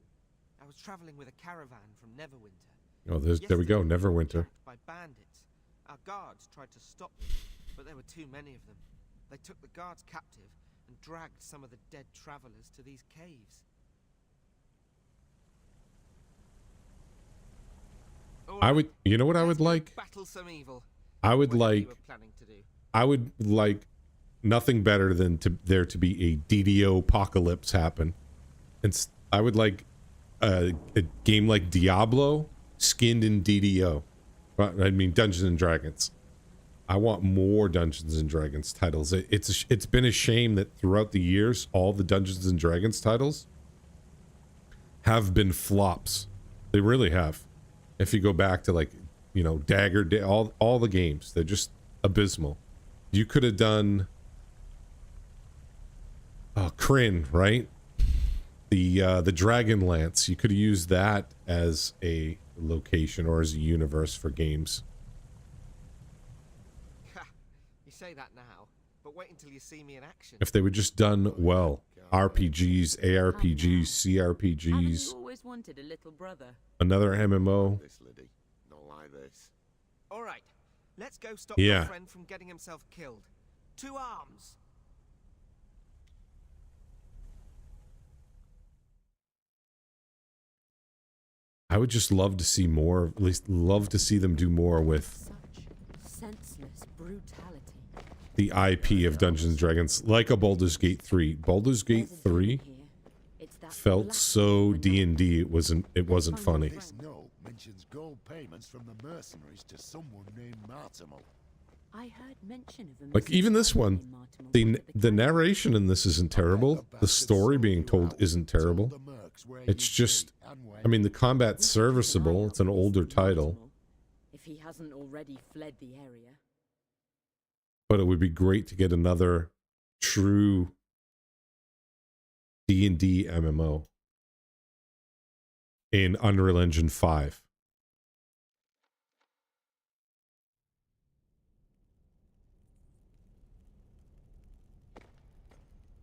I was traveling with a caravan from Neverwinter. Oh, there we go, Neverwinter. By bandits. Our guards tried to stop them, but there were too many of them. They took the guards captive and dragged some of the dead travelers to these caves. I would, you know what I would like? Battle some evil. I would Whatever you like, were planning to do. I would like nothing better than there to be a DDO apocalypse happen. And I would like a game like Diablo skinned in DDO. I mean, Dungeons and Dragons. I want more Dungeons and Dragons titles. It's been a shame that throughout the years, all the Dungeons and Dragons titles have been flops. They really have. If you go back to, like, you know, Dagger Day, all the games, they're just abysmal. You could have done Kryn, right? The Dragonlance. You could have used that as a location or as a universe for games. You say that now, but wait until you see me in action. If they were just done well. RPGs, ARPGs, CRPGs. Haven't you always wanted a little brother? Another MMO. This, Liddy. Not like this. All right, let's go stop Yeah. your friend from getting himself killed. To arms. I would just love to see more, at least love to see them do more with Such senseless brutality. the IP of Dungeons & Dragons, like a Baldur's Gate 3. Baldur's Gate 3 felt so D&D, it wasn't funny. This note mentions gold payments from the mercenaries to someone named Martimal. I heard mention of a Like, even this one, the narration in this isn't terrible. The story being told isn't terrible. It's just, I mean, the combat's serviceable. It's an older title. If he hasn't already fled the area. But it would be great to get another true D&D MMO in Unreal Engine 5.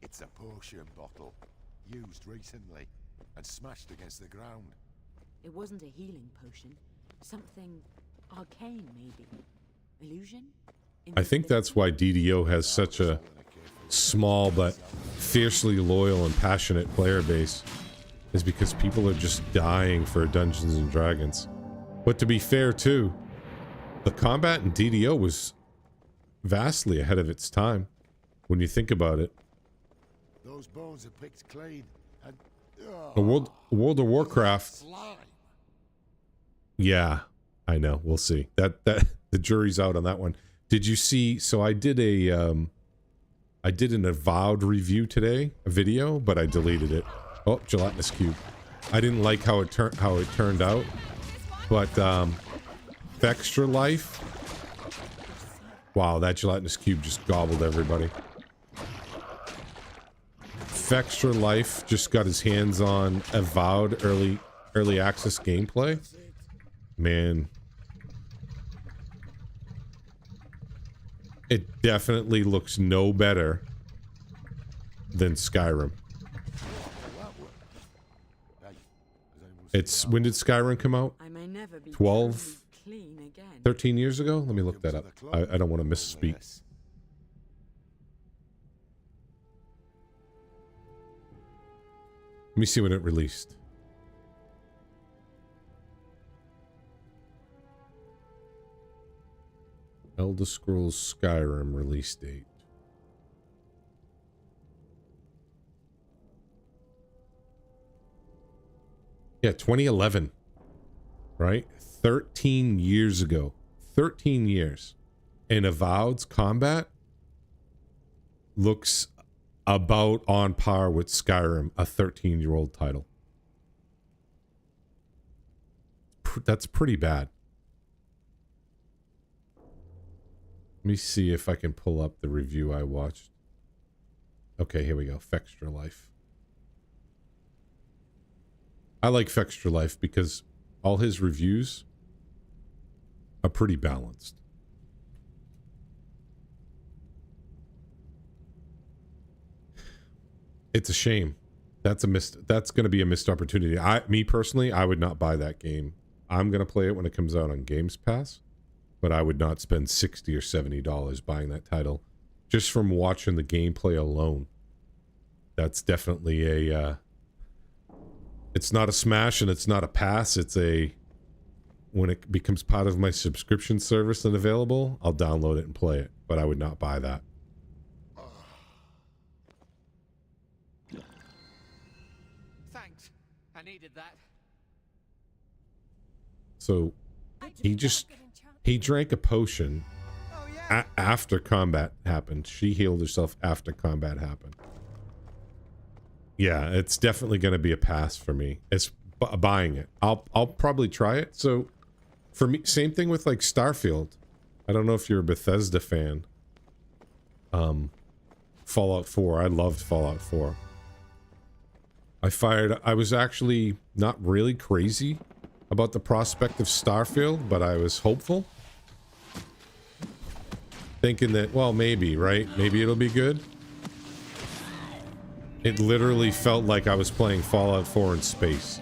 It's a potion bottle, used recently, and smashed against the ground. It wasn't a healing potion. Something arcane, maybe. Illusion? I think that's why DDO has such a small but fiercely loyal and passionate player base. is because people are just dying for Dungeons and Dragons. But to be fair too, the combat in DDO was vastly ahead of its time when you think about it. Those bones are picked clean and The World of Warcraft. slime. Yeah, I know. We'll see. That the jury's out on that one. Did you see? So I did an Avowed review today, a video, but I deleted it. Oh, gelatinous cube. I didn't like how it turned out, but Extra Life. Wow, that gelatinous cube just gobbled everybody. Extra Life just got his hands on Avowed early access gameplay. Man, it definitely looks no better than Skyrim. It's, when did Skyrim come out? I may never be 12, truly clean again. 13 years ago? Let me look that up. I don't want to misspeak. Let me see when it released. Elder Scrolls Skyrim release date. Yeah, 2011. Right? 13 years ago. 13 years. And Avowed's combat looks about on par with Skyrim, a 13-year-old title. That's pretty bad. Let me see if I can pull up the review I watched. Okay, here we go. Extra Life. I like Extra Life because all his reviews are pretty balanced. It's a shame. That's going to be a missed opportunity. Me personally, I would not buy that game. I'm going to play it when it comes out on Games Pass, but I would not spend $60 or $70 buying that title just from watching the gameplay alone. That's definitely a it's not a smash and it's not a pass. It's a, when it becomes part of my subscription service and available, I'll download it and play it, but I would not buy that. Thanks. I needed that. So he drank a potion after combat happened. She healed herself after combat happened. Yeah, it's definitely going to be a pass for me. It's buying it. I'll probably try it. So for me, same thing with like Starfield. I don't know if you're a Bethesda fan. Fallout 4. I loved Fallout 4. I was actually not really crazy about the prospect of Starfield, but I was hopeful. Thinking that, well, maybe, right? Maybe it'll be good. It literally felt like I was playing Fallout 4 in space.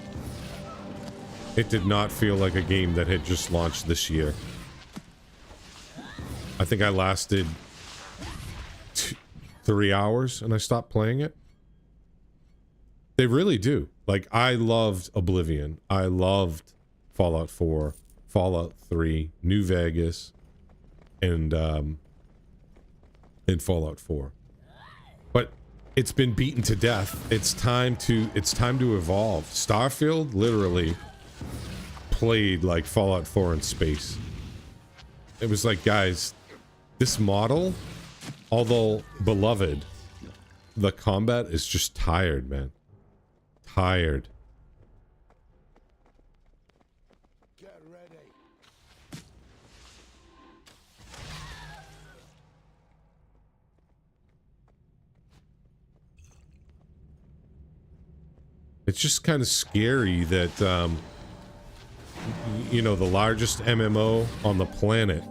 It did not feel like a game that had just launched this year. I think I lasted 3 hours and I stopped playing it. They really do. Like, I loved Oblivion. I loved Fallout 4, Fallout 3, New Vegas, and Fallout 4. But it's been beaten to death. It's time to evolve. Starfield literally played like Fallout 4 in space. It was like, guys, this model, although beloved, the combat is just tired, man. Tired. Get ready. It's just kind of scary that, you know, the largest MMO on the planet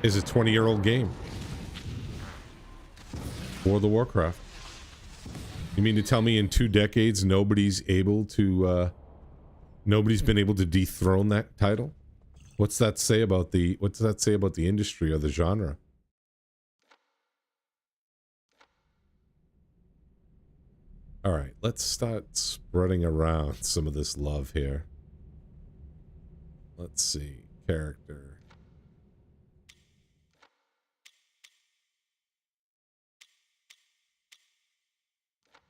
is a 20-year-old game. World of Warcraft. You mean to tell me in 2 decades nobody's been able to dethrone that title? What's that say about the industry or the genre? All right, let's start spreading around some of this love here. Let's see. Character.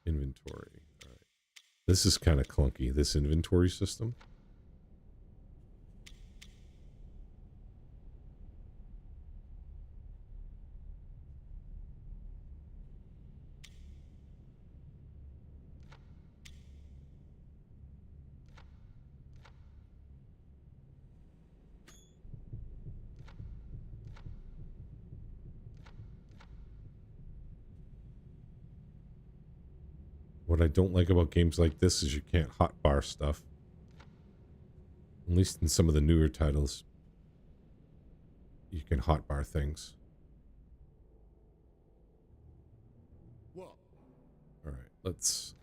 Inventory. All right. This is kind of clunky, this inventory system. What I don't like about games like this is you can't hotbar stuff. At least in some of the newer titles, you can hotbar things. What? All right, let's...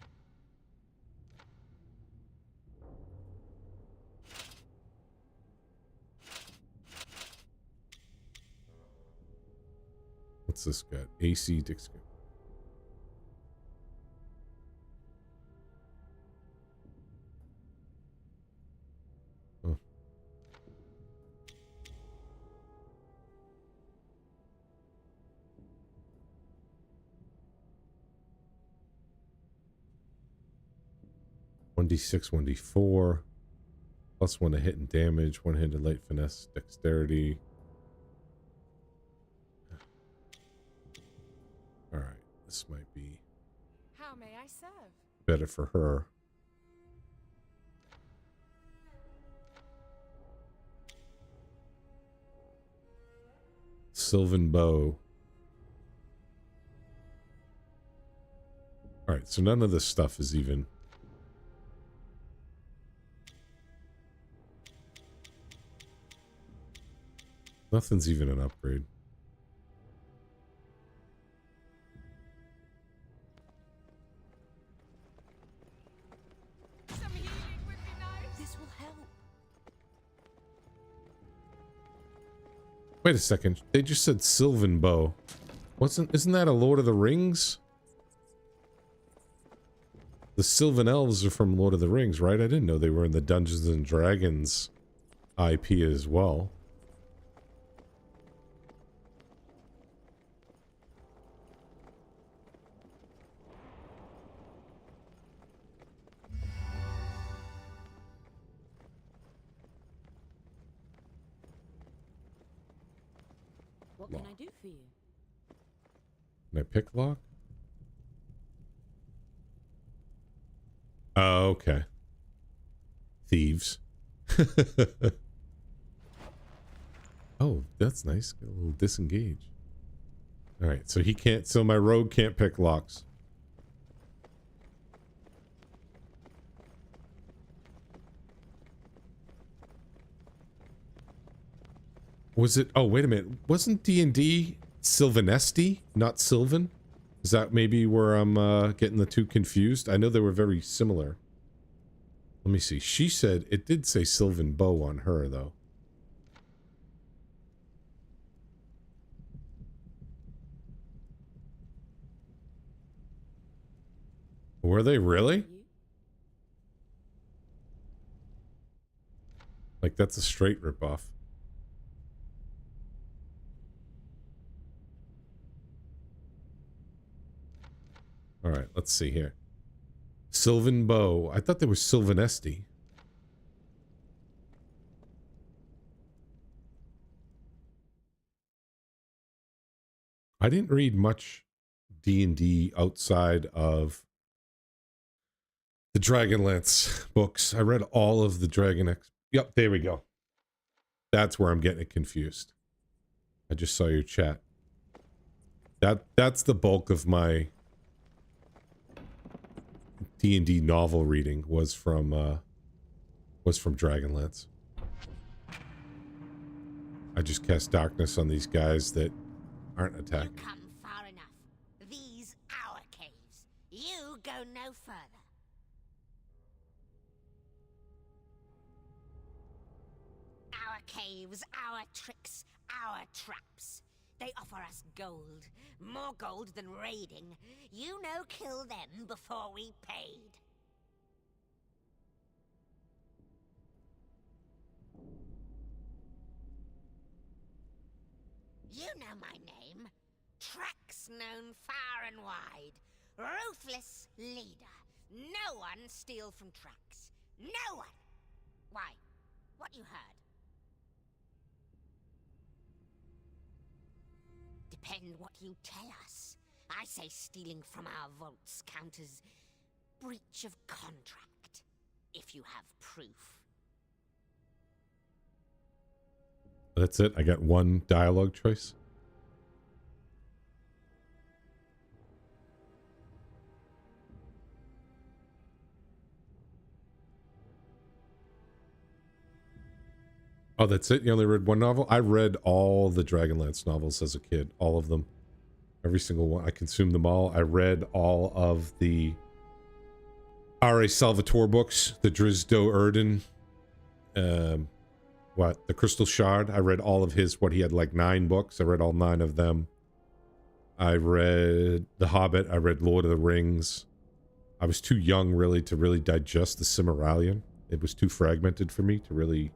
What's this got? AC Dixon. Oh. (1d6, 1d4). Plus 1 to hit and damage. 1-handed light finesse, dexterity. All right, this might be How may I serve? better for her. Sylvan bow. All right, so none of this stuff is even. Nothing's even an upgrade. Some healing would be nice. This will help. Wait a second. They just said Sylvan bow. Isn't that a Lord of the Rings? The Sylvan Elves are from Lord of the Rings, right? I didn't know they were in the Dungeons and Dragons IP as well. What can I do for you? Can I pick lock? Oh, okay. Thieves. Oh, that's nice. Got a little disengage. All right, so he can't. So my rogue can't pick locks. Was it? Oh, wait a minute. Wasn't D&D Sylvanesti, not Sylvan? Is that maybe where I'm getting the two confused? I know they were very similar. Let me see. She said it did say Sylvan bow on her, though. Were they really? Like, that's a straight ripoff. All right, let's see here. Sylvan bow. I thought there was Sylvanesti. I didn't read much D&D outside of the Dragonlance books. I read all of the Dragon X. Yep, there we go. That's where I'm getting it confused. I just saw your chat. That's the bulk of my D&D novel reading was from Dragonlance. I just cast darkness on these guys that aren't attacking. You come far enough. These our caves. You go no further. Our caves, our tricks, our traps. They offer us gold. More gold than raiding. You know, kill them before we paid. You know my name. Trax known far and wide. Ruthless leader. No one steal from Trax. No one! Why? What you heard? Depend what you tell us. I say stealing from our vaults counters breach of contract, if you have proof. That's it? I got one dialogue choice? Oh, that's it? You only read one novel? I read all the Dragonlance novels as a kid. All of them. Every single one. I consumed them all. I read all of the R.A. Salvatore books. The Drizzt Do'Urden. The Crystal Shard. I read all of his, he had like 9 books. I read all 9 of them. I read The Hobbit. I read Lord of the Rings. I was too young, really, to really digest the Silmarillion. It was too fragmented for me to really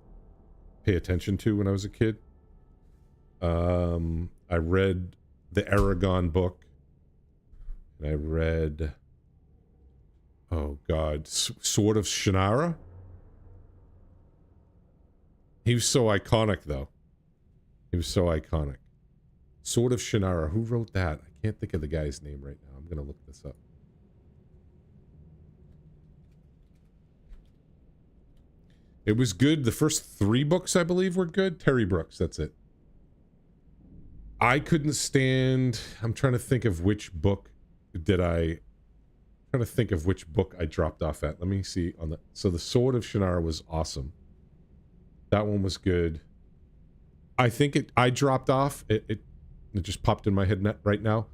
pay attention to when I was a kid. I read the Aragon book. And I read... Oh, God. Sword of Shannara? He was so iconic, though. He was so iconic. Sword of Shannara. Who wrote that? I can't think of the guy's name right now. I'm going to look this up. It was good. The first 3 books, I believe, were good. Terry Brooks, that's it. I couldn't stand... I'm trying to think of which book I dropped off at. Let me see on the... So the Sword of Shannara was awesome. That one was good. I think I dropped off. It just popped in my head right now.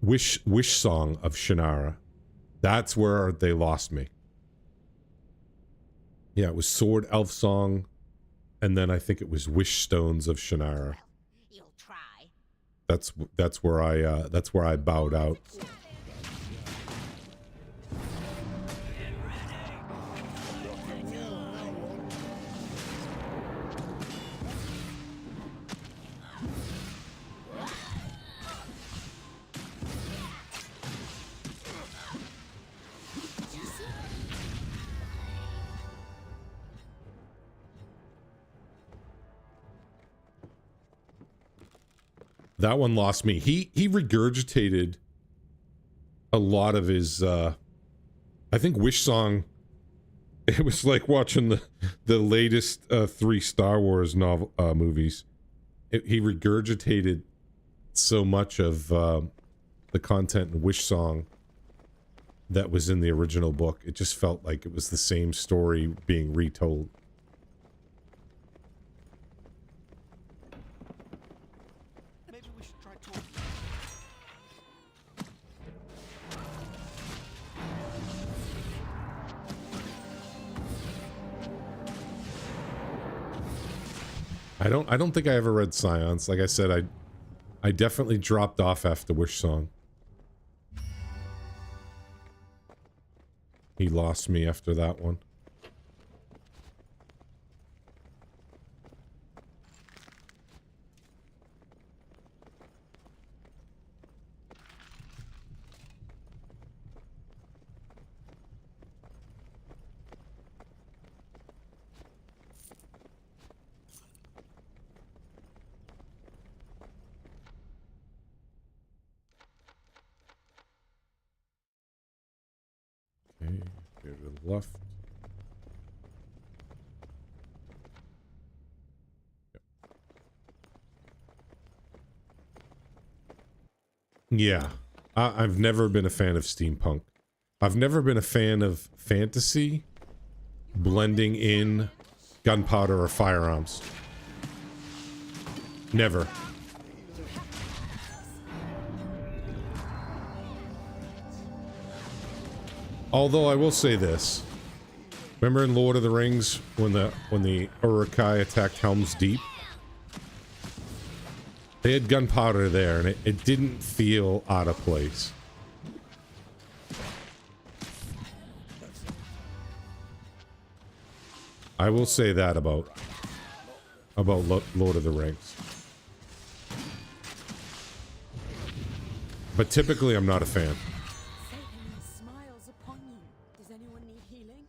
Wish Song of Shannara. That's where they lost me. Yeah, it was Sword Elf Song, and then I think it was Wish Stones of Shannara. You'll try. That's where I bowed out. That one lost me. He regurgitated a lot of his I think Wish Song, it was like watching the latest 3 Star Wars novel movies. He regurgitated so much of the content in Wish Song that was in the original book. It just felt like it was the same story being retold. I don't think I ever read Scions. Like I said, I definitely dropped off after Wish Song. He lost me after that one. Okay, here to the left. Yeah, I've never been a fan of steampunk. I've never been a fan of fantasy blending in gunpowder or firearms. Never. Although I will say this. Remember in Lord of the Rings when the Uruk-hai attacked Helm's Deep? They had gunpowder there, and it didn't feel out of place. I will say that about Lord of the Rings. But typically, I'm not a fan. Satan smiles upon you. Does anyone need healing?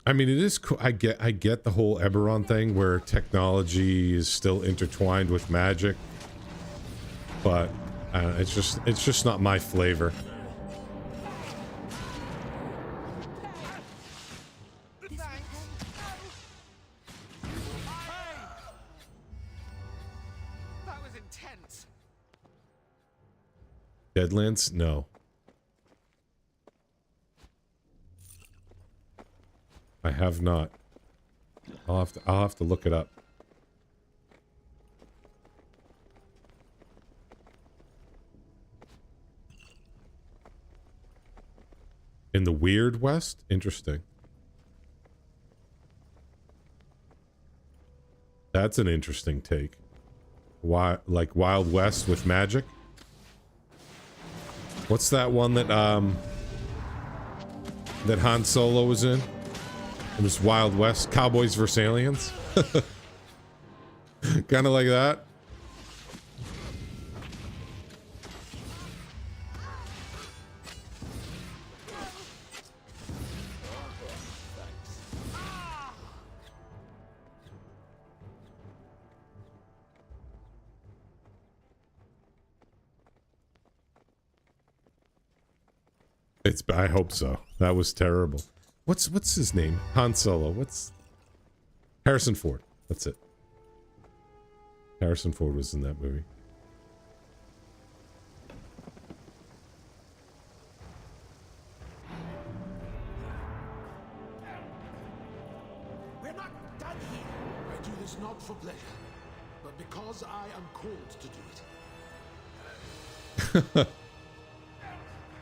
I mean, it is cool. I get the whole Eberron thing where technology is still intertwined with magic, but it's just not my flavor. That was intense. Deadlands? No. I have not. I'll have to look it up. In the Weird West? Interesting. That's an interesting take. Why, like Wild West with magic? What's that one that that Han Solo was in? It was Wild West, Cowboys vs. Aliens. Kind of like that. I hope so. That was terrible. What's his name? Han Solo. What's Harrison Ford? That's it. Harrison Ford was in that movie. We're not done here. I do this not for pleasure, but because I am called to do it.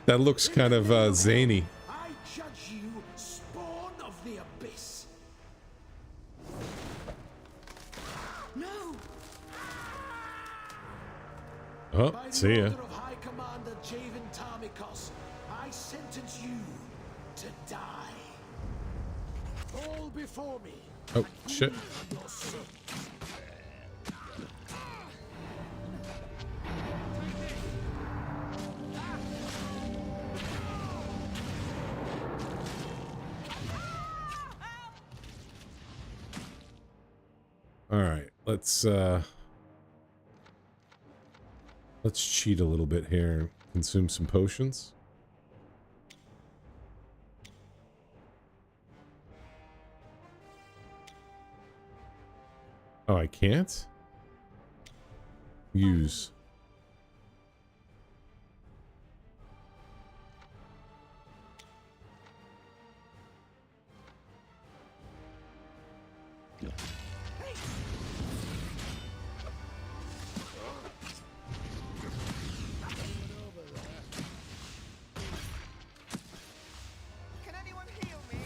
That looks kind of zany. I judge you spawn of the abyss. No. Oh, By the see ya. order of High Commander Javen Tarmikos, I sentence you to die. All before me. Oh, shit. Your sins. All right, let's cheat a little bit here and consume some potions. Oh, I can't? Use. Can anyone heal me?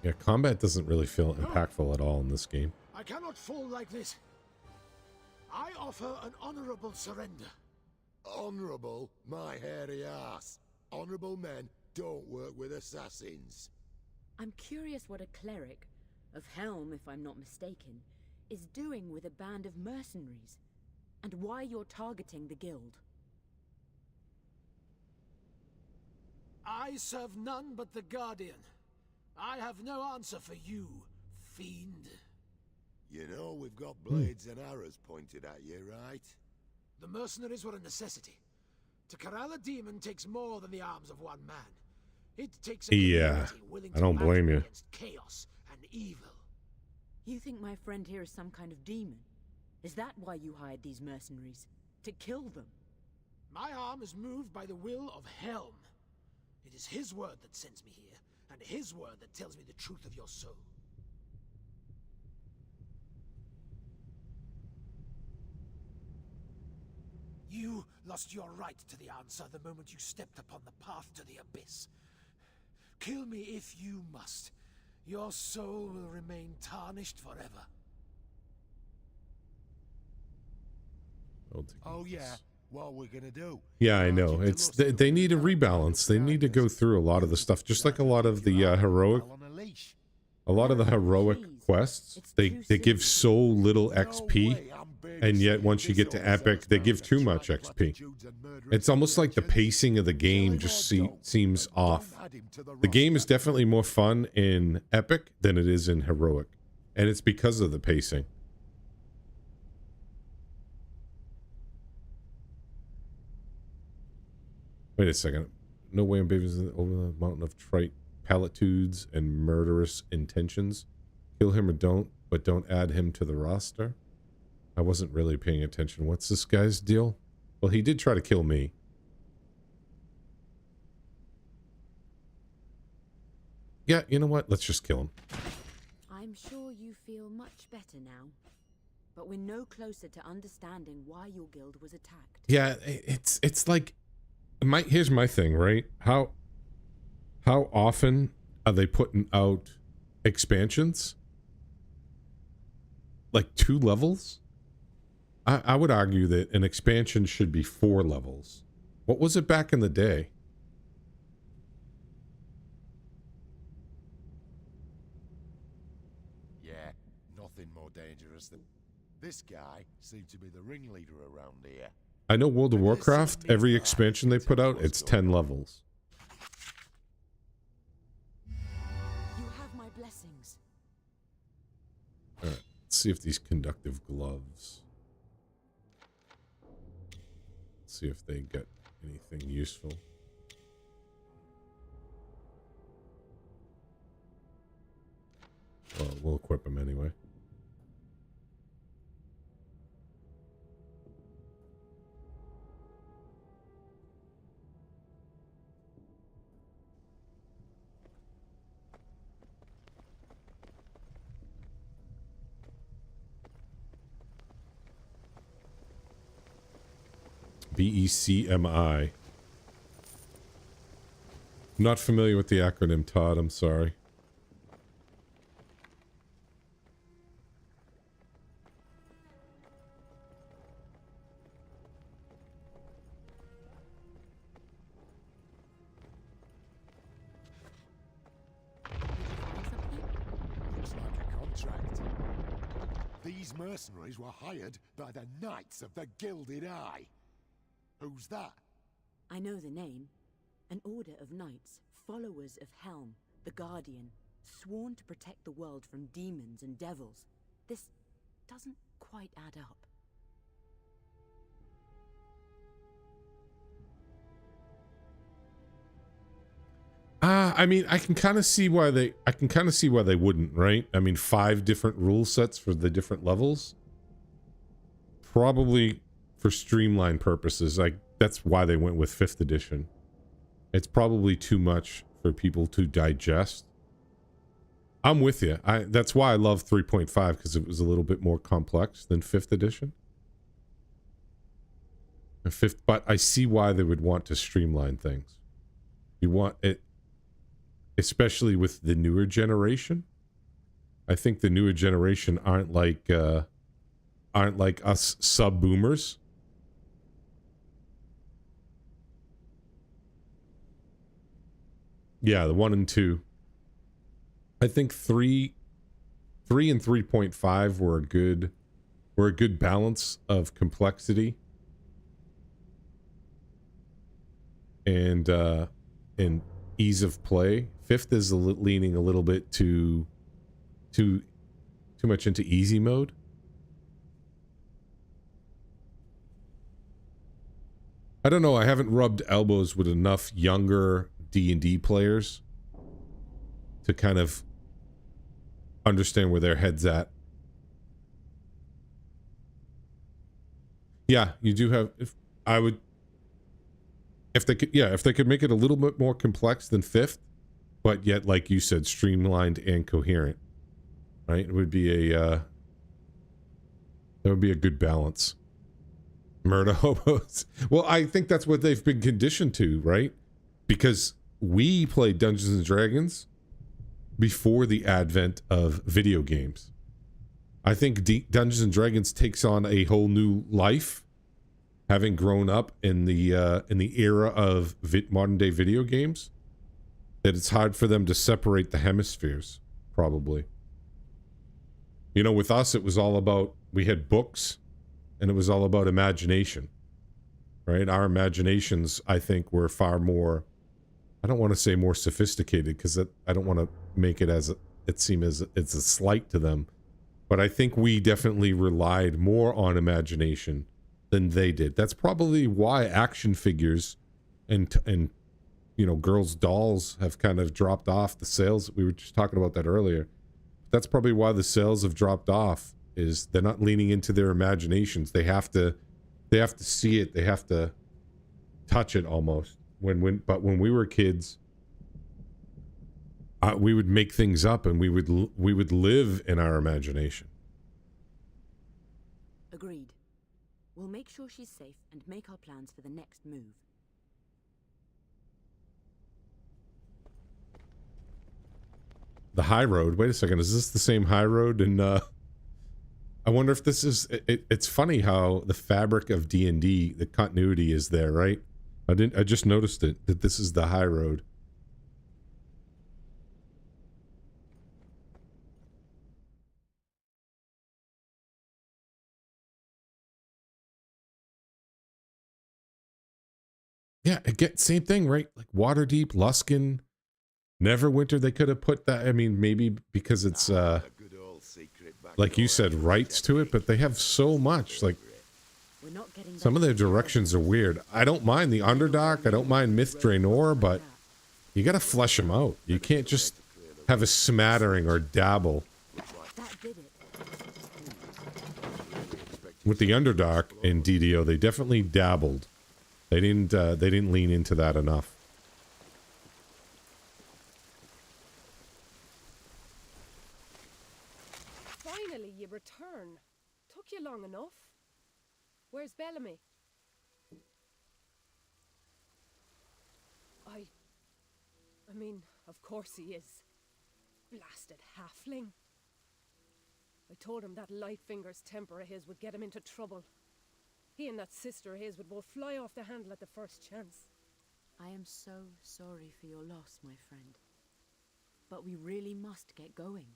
Yeah, combat doesn't really feel impactful at all in this game. I cannot fall like this. I offer an honorable surrender. Honourable, my hairy ass. Honourable men don't work with assassins. I'm curious what a cleric, of Helm if I'm not mistaken, is doing with a band of mercenaries, and why you're targeting the guild. I serve none but the Guardian. I have no answer for you, fiend. You know we've got blades and arrows pointed at you, right? The mercenaries were a necessity. To corral a demon takes more than the arms of one man. It takes a community willing I don't to blame battle you. against chaos and evil. You think my friend here is some kind of demon? Is that why you hired these mercenaries? To kill them? My arm is moved by the will of Helm. It is his word that sends me here, and his word that tells me the truth of your soul. You lost your right to the answer the moment you stepped upon the path to the abyss. Kill me if you must. Your soul will remain tarnished forever. Oh yeah, what we're gonna do? Yeah, I know. It's they need a rebalance. They need to go through a lot of the stuff, just like a lot of the heroic. A lot of the heroic quests, they give so little XP, and yet once you get to epic, they give too much XP. It's almost like the pacing of the game just seems off. The game is definitely more fun in epic than it is in heroic, and it's because of the pacing. Wait a second. No way I'm babies over the mountain of trite platitudes and murderous intentions. Kill him or don't, but don't add him to the roster. I wasn't really paying attention. What's this guy's deal? Well, he did try to kill me. Yeah, you know what? Let's just kill him. I'm sure you feel much better now, but we're no closer to understanding why your guild was attacked. Yeah, it's like here's my thing, right? How often are they putting out expansions? Like 2 levels? I would argue that an expansion should be 4 levels. What was it back in the day? Yeah, nothing more dangerous than this guy. Seemed to be the ringleader around here. I know World of Warcraft, every expansion they put out, it's 10 levels. You have my blessings. Alright, let's see if these conductive gloves. Let's see if they get anything useful. Well, we'll equip them anyway. BECMI. Not familiar with the acronym, Todd. I'm sorry. Looks like a contract. These mercenaries were hired by the Knights of the Gilded Eye. Who's that? I know the name. An order of knights, followers of Helm, the Guardian, sworn to protect the world from demons and devils. This doesn't quite add up. I mean, I can kind of see why they wouldn't, right? I mean, 5 different rule sets for the different levels. Probably for streamline purposes. That's why they went with 5th edition. It's probably too much for people to digest. I'm with you. That's why I love 3.5, because it was a little bit more complex than 5th edition. But I see why they would want to streamline things. You want it, especially with the newer generation. I think the newer generation aren't like us sub-boomers. Yeah, the 1 and 2. I think 3 and 3.5 were a good balance of complexity and ease of play. 5th is leaning a little bit too much into easy mode. I don't know. I haven't rubbed elbows with enough younger D&D players to kind of understand where their head's at. Yeah, you do have. If they could make it a little bit more complex than 5th, but yet, like you said, streamlined and coherent, right? It would be that would be a good balance. Murder hobos. Well, I think that's what they've been conditioned to, right? Because we played Dungeons and Dragons before the advent of video games. I think Dungeons and Dragons takes on a whole new life, having grown up in the era of modern day video games. That it's hard for them to separate the hemispheres, probably. You know, with us, it was all about, we had books, and it was all about imagination, right? Our imaginations, I think, were far more, I don't want to say more sophisticated, because I don't want to make it as, it seem as it's a slight to them. But I think we definitely relied more on imagination than they did. That's probably why action figures and you know, girls' dolls have kind of dropped off the sales. We were just talking about that earlier. That's probably why the sales have dropped off, is they're not leaning into their imaginations. They have to see it. They have to touch it almost. But when we were kids, we would make things up, and we would live in our imagination. Agreed. We'll make sure she's safe and make our plans for the next move. The high road. Wait a second. Is this the same high road? And I wonder if this is. It's funny how the fabric of D&D, the continuity is there, right? I just noticed it, that this is the high road. Yeah, again, same thing, right? Like Waterdeep, Luskan, Neverwinter, they could have put that. I mean, maybe because it's like you said, rights to it, but they have so much. Like some of their directions are weird. I don't mind the Underdark, I don't mind Myth Draenor, but you got to flesh them out. You can't just have a smattering or dabble. With the Underdark in DDO, they definitely dabbled. They didn't lean into that enough. Finally, you return. Took you long enough. Where's Bellamy? I mean, of course he is. Blasted halfling. I told him that Lightfinger's temper of his would get him into trouble. He and that sister of his would both fly off the handle at the first chance. I am so sorry for your loss, my friend. But we really must get going.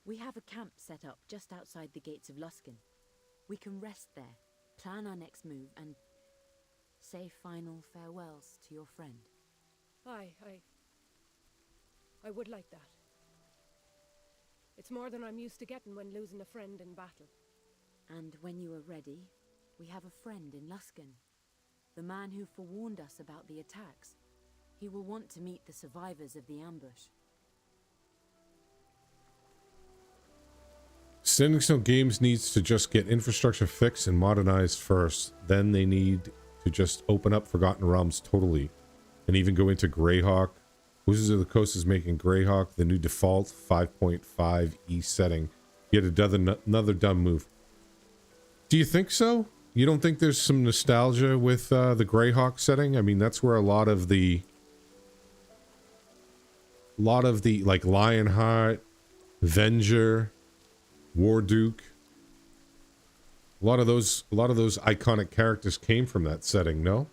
We have a camp set up just outside the gates of Luskan. We can rest there, plan our next move, and say final farewells to your friend. I would like that. It's more than I'm used to getting when losing a friend in battle. And when you are ready, we have a friend in Luskan. The man who forewarned us about the attacks. He will want to meet the survivors of the ambush. Standing Stone Games needs to just get infrastructure fixed and modernized first. Then they need to just open up Forgotten Realms totally. And even go into Greyhawk. Wizards of the Coast is making Greyhawk the new default 5.5e setting. Yet another dumb move. Do you think so? You don't think there's some nostalgia with the Greyhawk setting? I mean, that's where a lot of the like Lionheart, Venger, Warduke, a lot of those iconic characters came from that setting, no?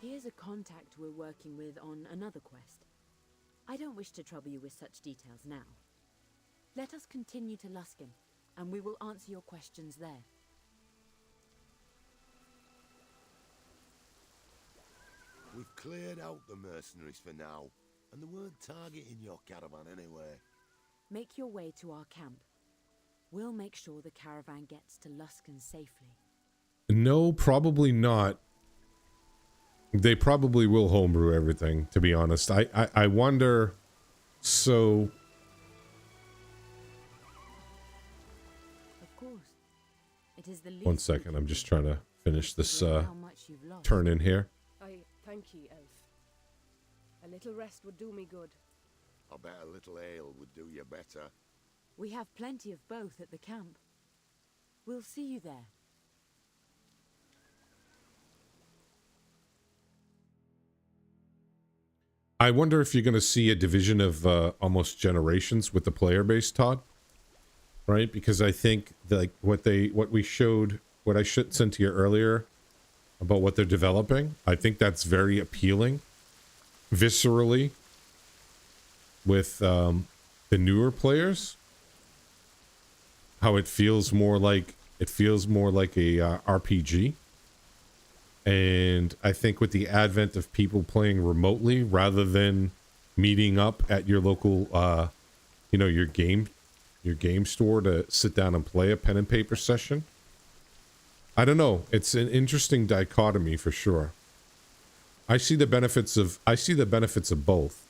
Here's a contact we're working with on another quest. I don't wish to trouble you with such details now. Let us continue to Luskan, and we will answer your questions there. We've cleared out the mercenaries for now, and they weren't targeting your caravan anyway. Make your way to our camp. We'll make sure the caravan gets to Luskan safely. No, probably not. They probably will homebrew everything, to be honest. I wonder, so... Of course. It is the least 1 second, I'm just trying to finish this turn in here. I thank ye, Elf. A little rest would do me good. I bet a little ale would do you better. We have plenty of both at the camp. We'll see you there. I wonder if you're going to see a division of almost generations with the player base, Todd. Right? Because I think like what I sent to you earlier about what they're developing, I think that's very appealing viscerally with the newer players. How it feels more like a RPG. And I think with the advent of people playing remotely rather than meeting up at your local your game store to sit down and play a pen and paper session. I don't know. It's an interesting dichotomy for sure. I see the benefits of both.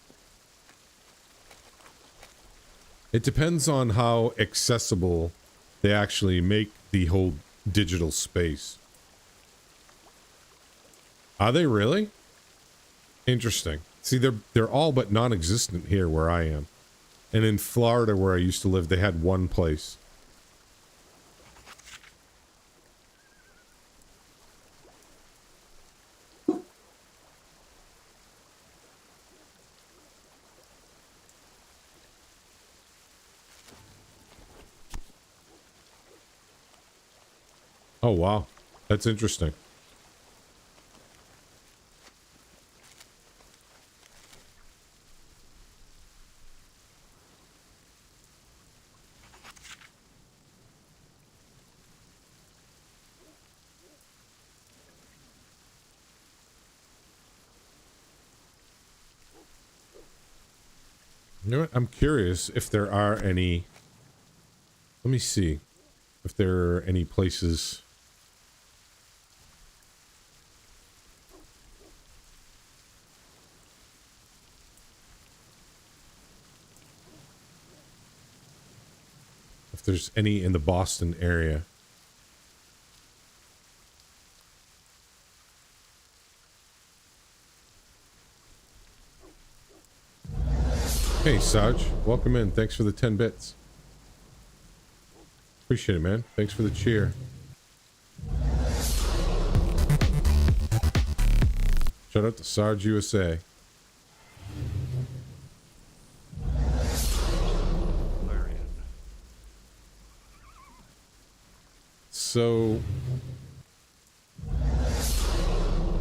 It depends on how accessible they actually make the whole digital space. Are they really? Interesting. See, they're all but non-existent here where I am. And in Florida where I used to live, they had one place. Oh, wow. That's interesting. You know what? I'm curious if there are any... Let me see if there are any places... If there's any in the Boston area. Hey, Saj. Welcome in. Thanks for the 10 bits. Appreciate it, man. Thanks for the cheer. Shout out to Sarge USA. So,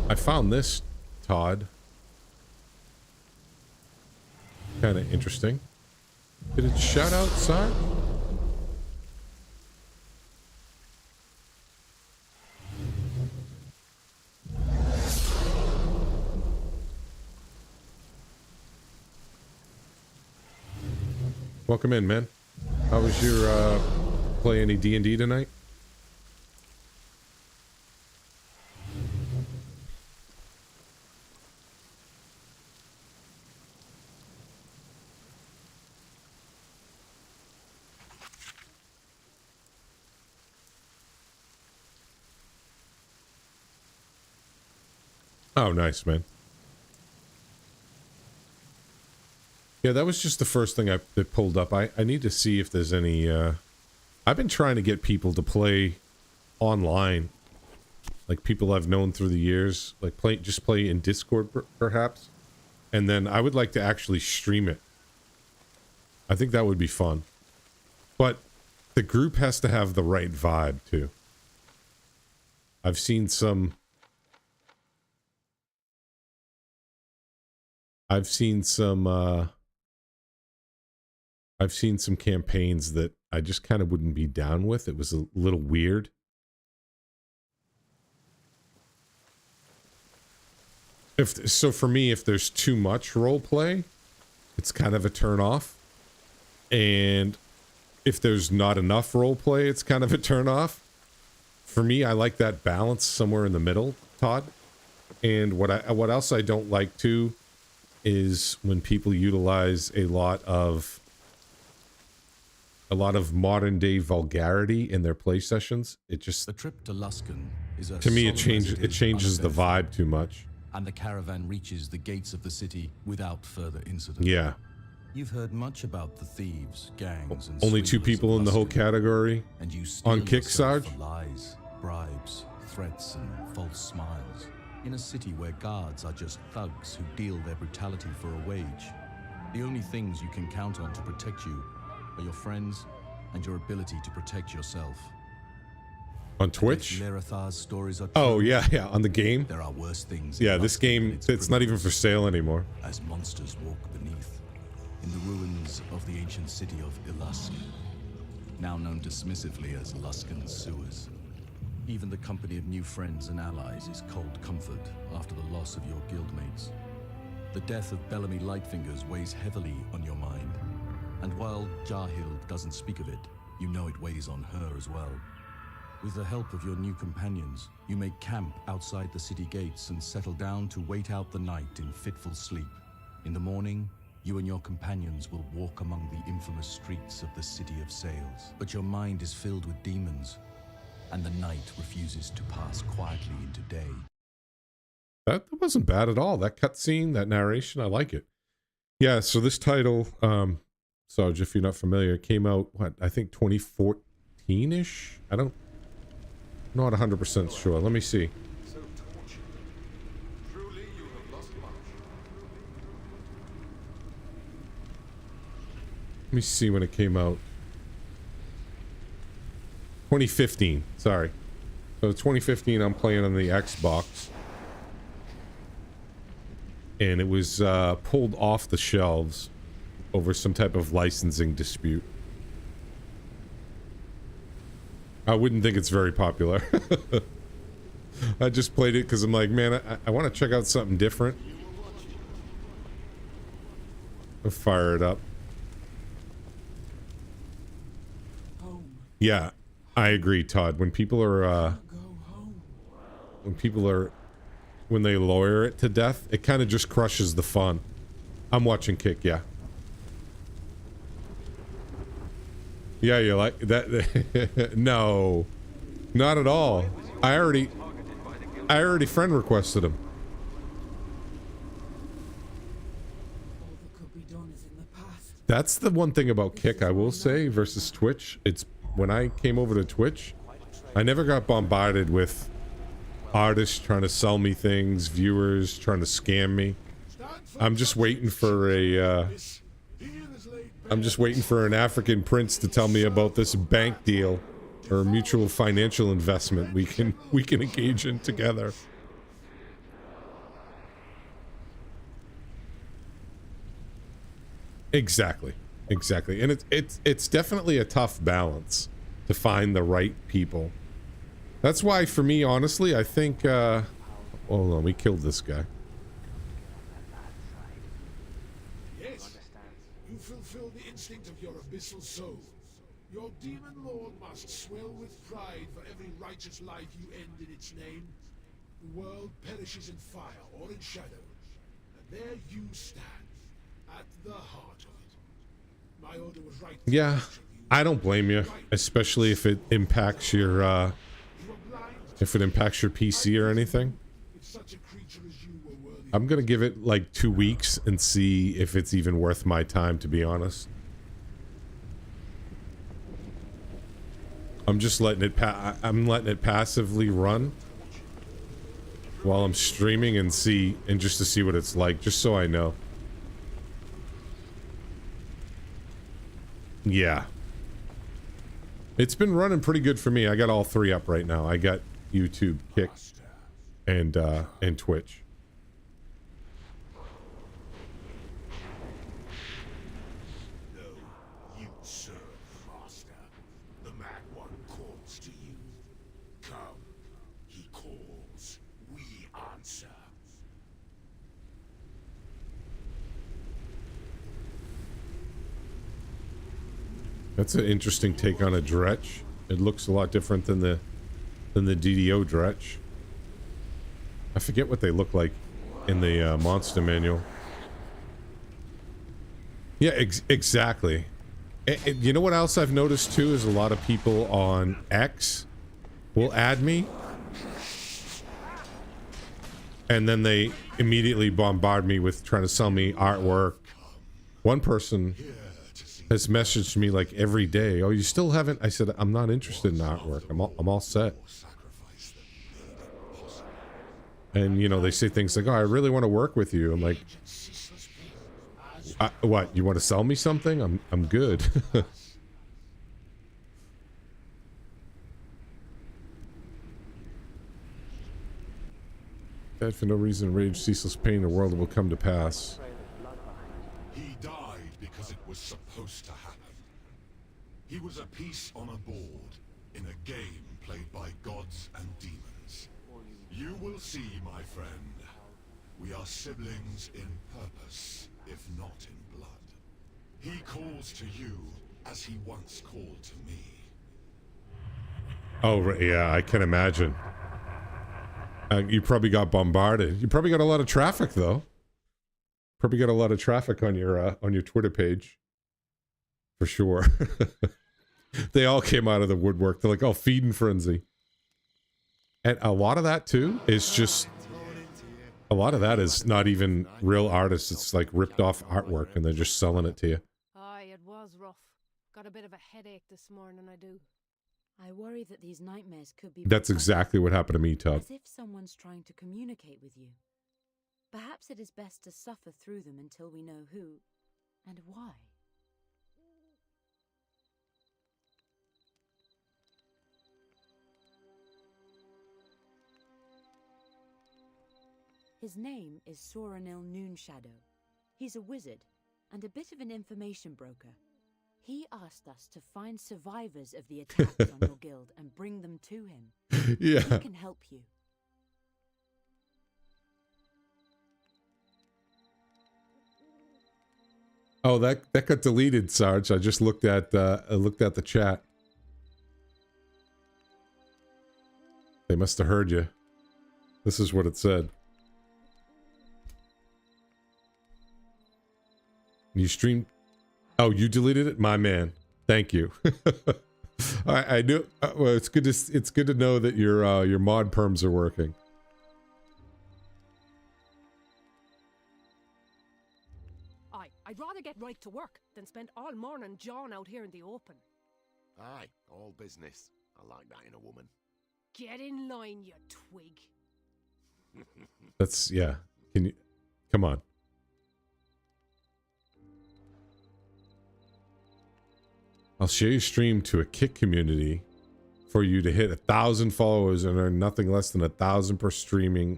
I found this, Todd. Kind of interesting. Did it shout out, Sarge? Welcome in, man. How was your play any D&D tonight? Oh, nice, man. Yeah, that was just the first thing that pulled up. I need to see if there's any... I've been trying to get people to play online. Like people I've known through the years. Like just play in Discord, perhaps. And then I would like to actually stream it. I think that would be fun. But the group has to have the right vibe, too. I've seen some campaigns that I just kind of wouldn't be down with. It was a little weird. So for me, if there's too much role play, it's kind of a turn off. And if there's not enough role play, it's kind of a turn off. For me, I like that balance somewhere in the middle, Todd. And what else I don't like too is when people utilize a lot of modern day vulgarity in their play sessions. It just, the trip to Luskan is to me it changes the vibe too much. And the caravan reaches the gates of the city without further incident. Yeah. You've heard much about the thieves, gangs, and only 2 people in the whole category and you on Kickstarter Kickstarter. Lies, bribes, threats, and false smiles. In a city where guards are just thugs who deal their brutality for a wage, the only things you can count on to protect you are your friends and your ability to protect yourself. On Twitch? Lerathar's stories are true. Oh, yeah, on the game? There are worse things. Yeah, this game, it's not even for sale anymore. As monsters walk beneath, in the ruins of the ancient city of Ilusk, now known dismissively as Luskan Sewers. Even the company of new friends and allies is cold comfort after the loss of your guildmates. The death of Bellamy Lightfingers weighs heavily on your mind, and while Jarhild doesn't speak of it, you know it weighs on her as well. With the help of your new companions, you make camp outside the city gates and settle down to wait out the night in fitful sleep. In the morning, you and your companions will walk among the infamous streets of the City of Sails. But your mind is filled with demons, and the night refuses to pass quietly into day. That wasn't bad at all. That cutscene, that narration, I like it. Yeah, so this title, Sarge, if you're not familiar, came out, what, I think 2014-ish? I don't, not 100% sure. Let me see. Let me see when it came out. 2015, sorry. So 2015, I'm playing on the Xbox. And it was pulled off the shelves over some type of licensing dispute. I wouldn't think it's very popular. I just played it because I'm like, man, I want to check out something different. I'll fire it up. Yeah, I agree, Todd. When people are, when they lawyer it to death, it kind of just crushes the fun. I'm watching Kick, yeah. Yeah, you like that? No, not at all. I already friend requested him. That's the one thing about Kick, I will say, versus Twitch. It's when I came over to Twitch, I never got bombarded with artists trying to sell me things, viewers trying to scam me. I'm just waiting for a I'm just waiting for an African prince to tell me about this bank deal or a mutual financial investment we can engage in together. Exactly. And it's definitely a tough balance to find the right people. That's why, for me, honestly, I think, hold on, we killed this guy. Yes, you fulfill the instinct of your abyssal soul. Your demon lord must swell with pride for every righteous life you end in its name. The world perishes in fire or in shadow, and there you stand, at the heart of it. My order was right. Yeah, I don't blame you, especially if it impacts your, PC or anything. I'm gonna give it like 2 weeks and see if it's even worth my time, to be honest. I'm just letting it I'm letting it passively run while I'm streaming and just to see what it's like, just so I know. Yeah. It's been running pretty good for me. I got all 3 up right now. I got YouTube, Kick, and Twitch. No, you serve, Master. The Mad One calls to you. Come, he calls. We answer. That's an interesting take on a Dretch. It looks a lot different than the DDO Dretch. I forget what they look like in the monster manual. Yeah, exactly. You know what else I've noticed too is a lot of people on X will add me, and then they immediately bombard me with trying to sell me artwork. One person has messaged me like every day. Oh, you still haven't? I said, I'm not interested in artwork. I'm all set. And, you know, they say things like, oh, I really want to work with you. I'm like, what? You want to sell me something? I'm good. That for no reason, rage, ceaseless pain, the world will come to pass. He died because it was supposed to happen. He was a piece on a board in a game played by gods and demons. You will see, my friend. We are siblings in purpose, if not in blood. He calls to you as he once called to me. Oh, yeah, I can imagine. You probably got bombarded. You probably got a lot of traffic, though. Probably got a lot of traffic on your Twitter page. For sure. They all came out of the woodwork. They're like, oh, Feed and Frenzy. And a lot of that, too, is just... A lot of that is not even real artists. It's like ripped off artwork, and they're just selling it to you. Aye, it was rough. Got a bit of a headache this morning, I do. I worry that these nightmares could be... That's exactly what happened to me, Todd. As if someone's trying to communicate with you. Perhaps it is best to suffer through them until we know who and why. His name is Soranil Noonshadow. He's a wizard and a bit of an information broker. He asked us to find survivors of the attacks on your guild and bring them to him. Yeah. He can help you. Oh, that got deleted, Sarge. I just looked at the chat. They must have heard you. This is what it said. You streamed. Oh, you deleted it, my man. Thank you. I knew. Well, it's good to know that your mod perms are working. I'd rather get right to work than spend all morning jawing out here in the open. Aye, all business. I like that in a woman. Get in line, you twig. That's, yeah. Can you, come on. I'll share your stream to a Kick community for you to hit 1,000 followers and earn nothing less than 1,000 per streaming.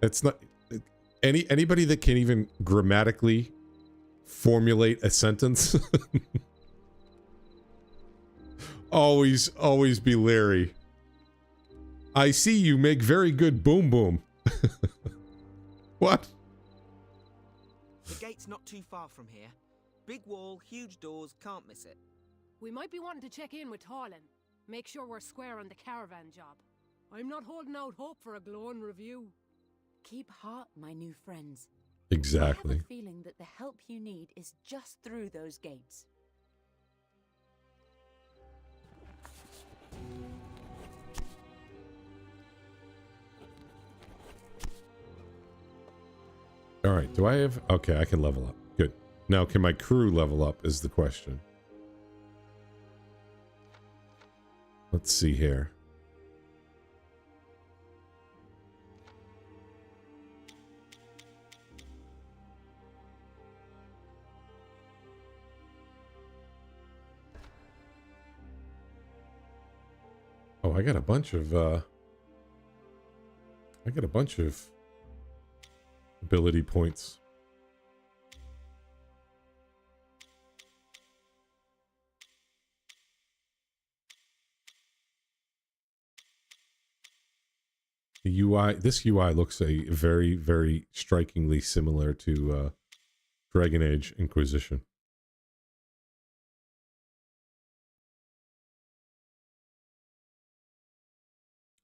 It's not anybody that can even grammatically formulate a sentence. always be leery. I see you make very good boom boom. What? The gate's not too far from here. Big wall, huge doors, can't miss it. We might be wanting to check in with Tarlin. Make sure we're square on the caravan job. I'm not holding out hope for a glowing review. Keep heart, my new friends. Exactly. I have a feeling that the help you need is just through those gates. All right, do I have... Okay, I can level up. Good. Now, can my crew level up is the question. Let's see here. Oh, I got a bunch of ability points. The UI, this UI looks a very, very strikingly similar to Dragon Age Inquisition.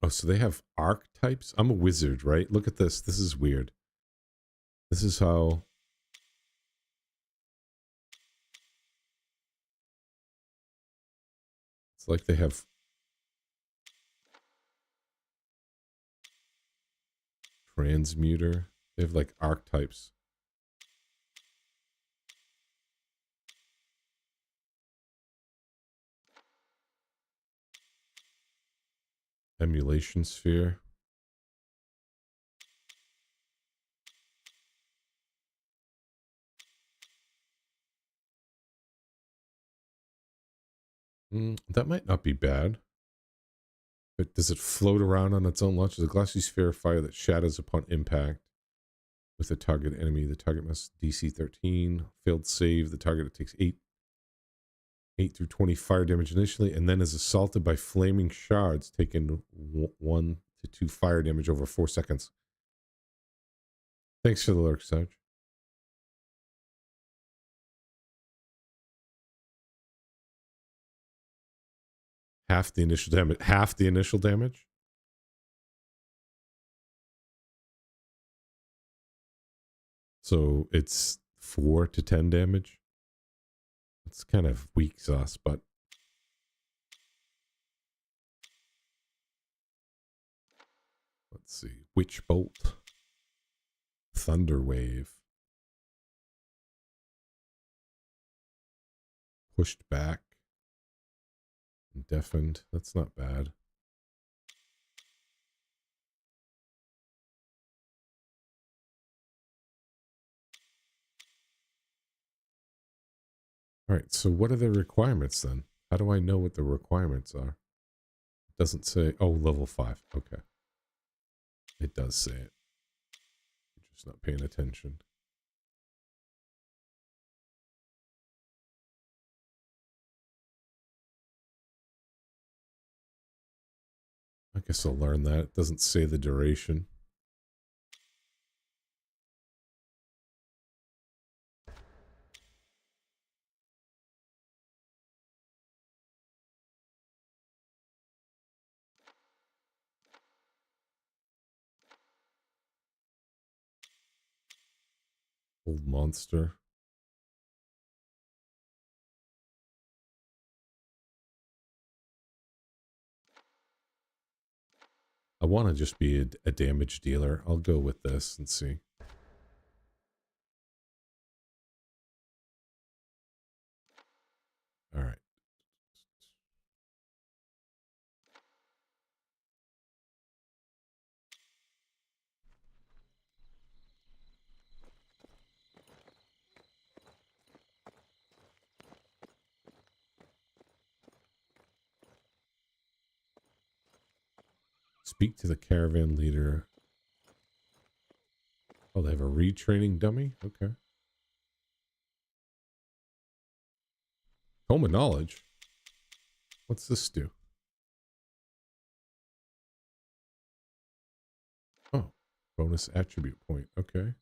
Oh, so they have archetypes? I'm a wizard, right? Look at this. This is weird. This is how... It's like they have... Transmuter. They have like archetypes. Emulation sphere. That might not be bad. But does it float around on its own launch? It's a glassy sphere of fire that shatters upon impact with a target enemy. The target must DC 13. Failed save. The target takes 8 through 20 fire damage initially, and then is assaulted by flaming shards, taking 1 to 2 fire damage over 4 seconds. Thanks for the lurk, Sarge. Half the initial damage. Half the initial damage? So it's 4 to 10 damage? It's kind of weak sauce, but... Let's see. Witch Bolt. Thunder Wave. Pushed back. Deafened. That's not bad. All right, so what are the requirements then? How do I know what the requirements are? It doesn't say. Oh, level 5. Okay. It does say it. You're just not paying attention. I guess I'll learn that. It doesn't say the duration. Old monster. I want to just be a damage dealer. I'll go with this and see. All right. Speak to the caravan leader. Oh, they have a retraining dummy? Okay. Tome of Knowledge? What's this do? Oh, bonus attribute point. Okay.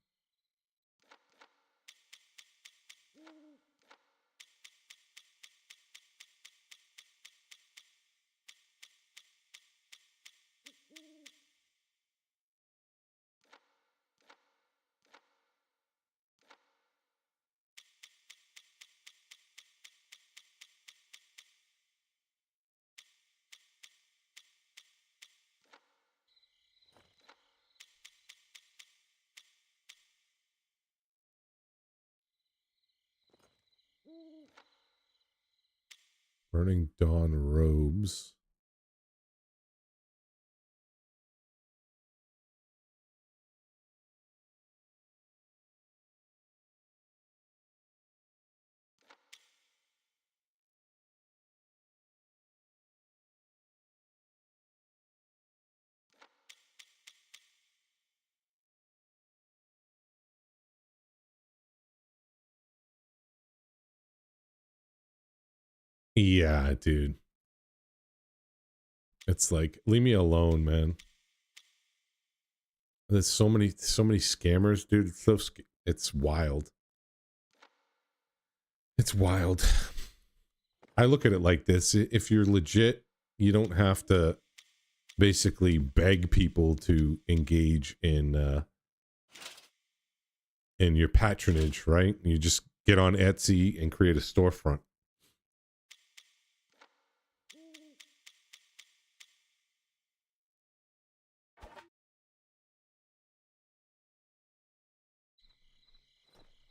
Burning Dawn robes. Yeah, dude. It's like, leave me alone, man. There's so many scammers, dude. It's wild. It's wild. I look at it like this. If you're legit, you don't have to basically beg people to engage in your patronage, right? You just get on Etsy and create a storefront.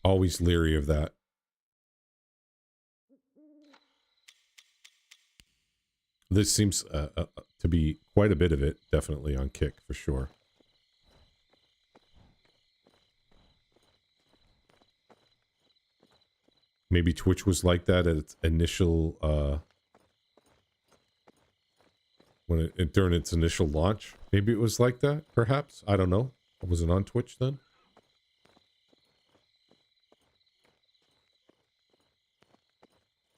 Always leery of that. This seems to be quite a bit of it, definitely on Kick, for sure. Maybe Twitch was like that at its initial when during its initial launch. Maybe it was like that, perhaps. I don't know. I wasn't on Twitch then.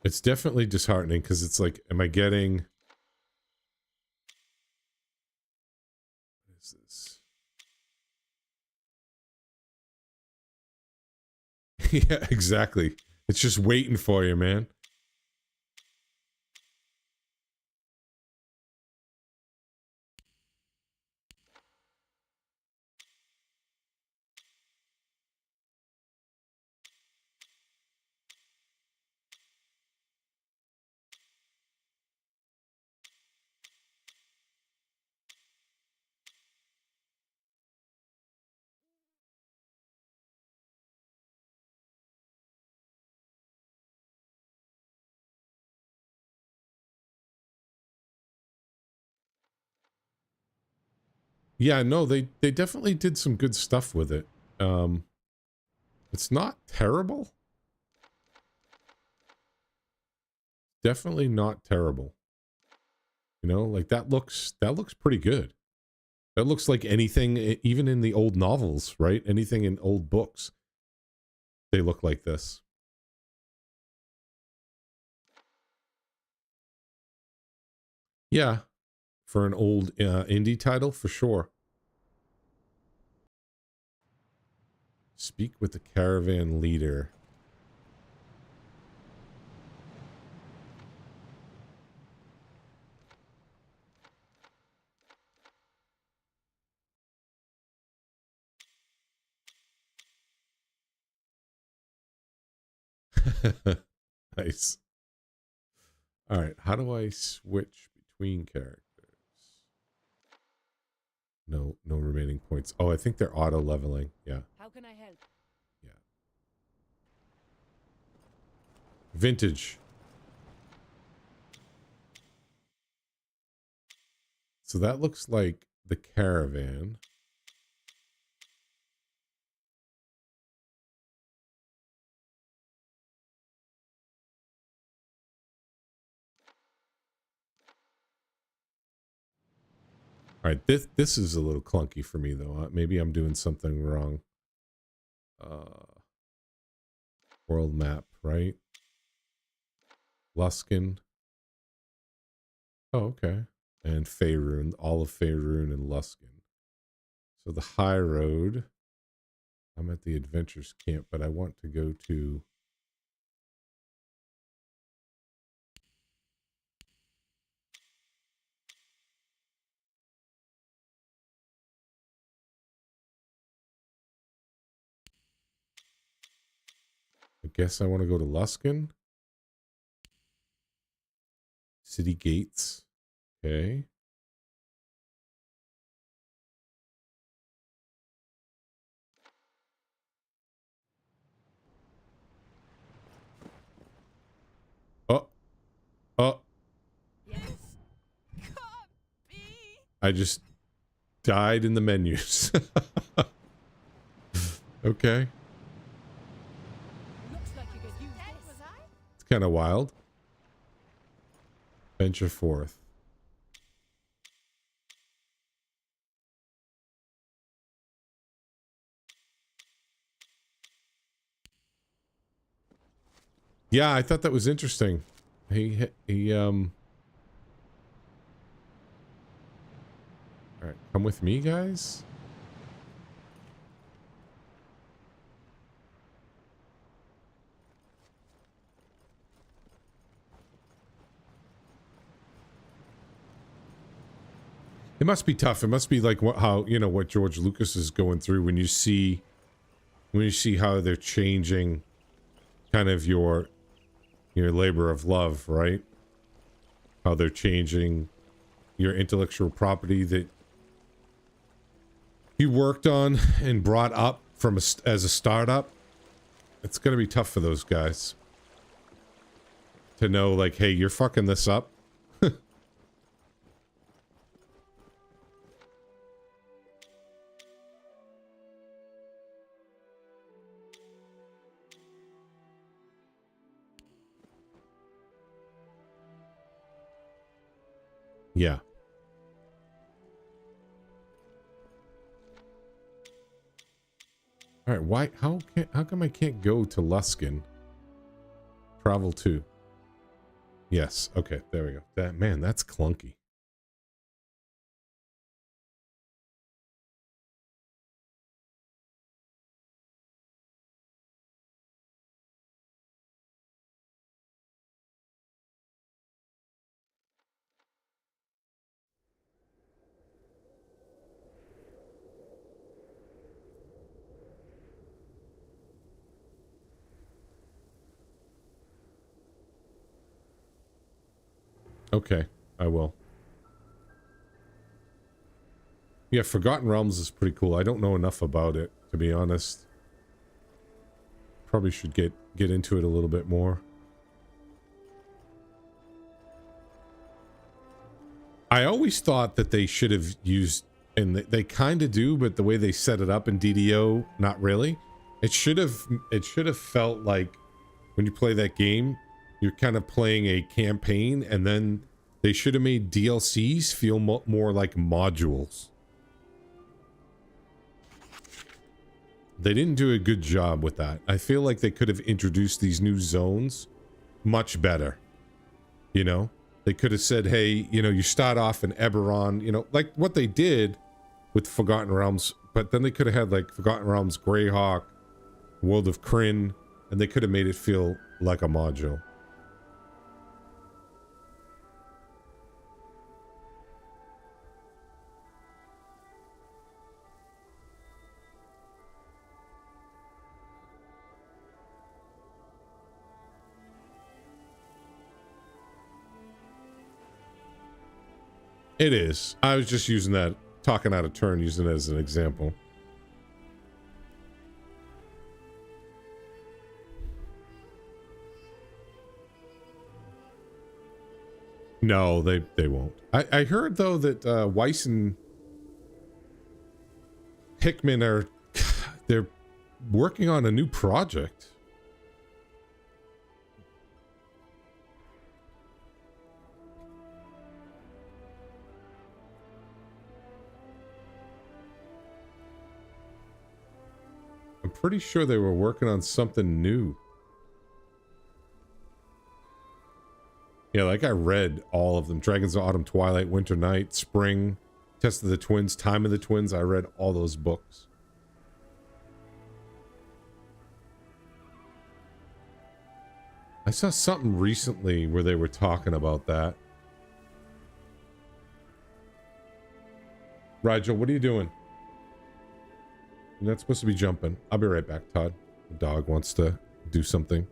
It's definitely disheartening because it's like, am I getting... What is this? Yeah, exactly. It's just waiting for you, man. Yeah, no, they definitely did some good stuff with it. It's not terrible. Definitely not terrible. You know, like that looks pretty good. That looks like anything, even in the old novels, right? Anything in old books, they look like this. Yeah, for an old indie title, for sure. Speak with the caravan leader. Nice. All right, how do I switch between characters? No remaining points. Oh, I think they're auto leveling. Yeah. How can I help? Yeah. Vintage. So that looks like the caravan. All right, this is a little clunky for me though. Maybe I'm doing something wrong. World map, right? Luskan. Oh, okay. And Faerun, all of Faerun and Luskan. So the high road. I'm at the adventures camp, but I want to go to... I guess I want to go to Luskan. City gates. Okay. Oh. Yes. Can't be. I just died in the menus. Okay. Looks like you could use this. It's kind of wild. Venture forth. Yeah, I thought that was interesting. He all right, come with me, guys. It must be tough. It must be like how, you know, what George Lucas is going through when you see how they're changing kind of your labor of love, right? How they're changing your intellectual property that he worked on and brought up from as a startup. It's going to be tough for those guys to know, like, hey, you're fucking this up. Yeah. All right, why? How come I can't go to Luskan? Travel to. Yes. Okay. There we go. Man, that's clunky. Okay, I will. Yeah, Forgotten Realms is pretty cool. I don't know enough about it, to be honest. Probably should get into it a little bit more. I always thought that they should have used, and they kind of do, but the way they set it up in DDO, not really. It should have felt like when you play that game, you're kind of playing a campaign, and then they should have made DLCs feel more like modules. They didn't do a good job with that. I feel like they could have introduced these new zones much better. You know? They could have said, hey, you know, you start off in Eberron, you know, like what they did with Forgotten Realms, but then they could have had like Forgotten Realms, Greyhawk, World of Krynn, and they could have made it feel like a module. It is. I was just using that, talking out of turn, using it as an example. No, they won't. I heard, though, that Weiss and Hickman they're working on a new project. I'm pretty sure they were working on something new. Yeah, like I read all of them. Dragons of Autumn, Twilight, Winter Night, Spring, Test of the Twins, Time of the Twins. I read all those books. I saw something recently where they were talking about that. Rigel, what are you doing? You're not supposed to be jumping. I'll be right back, Todd. The dog wants to do something.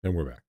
And we're back.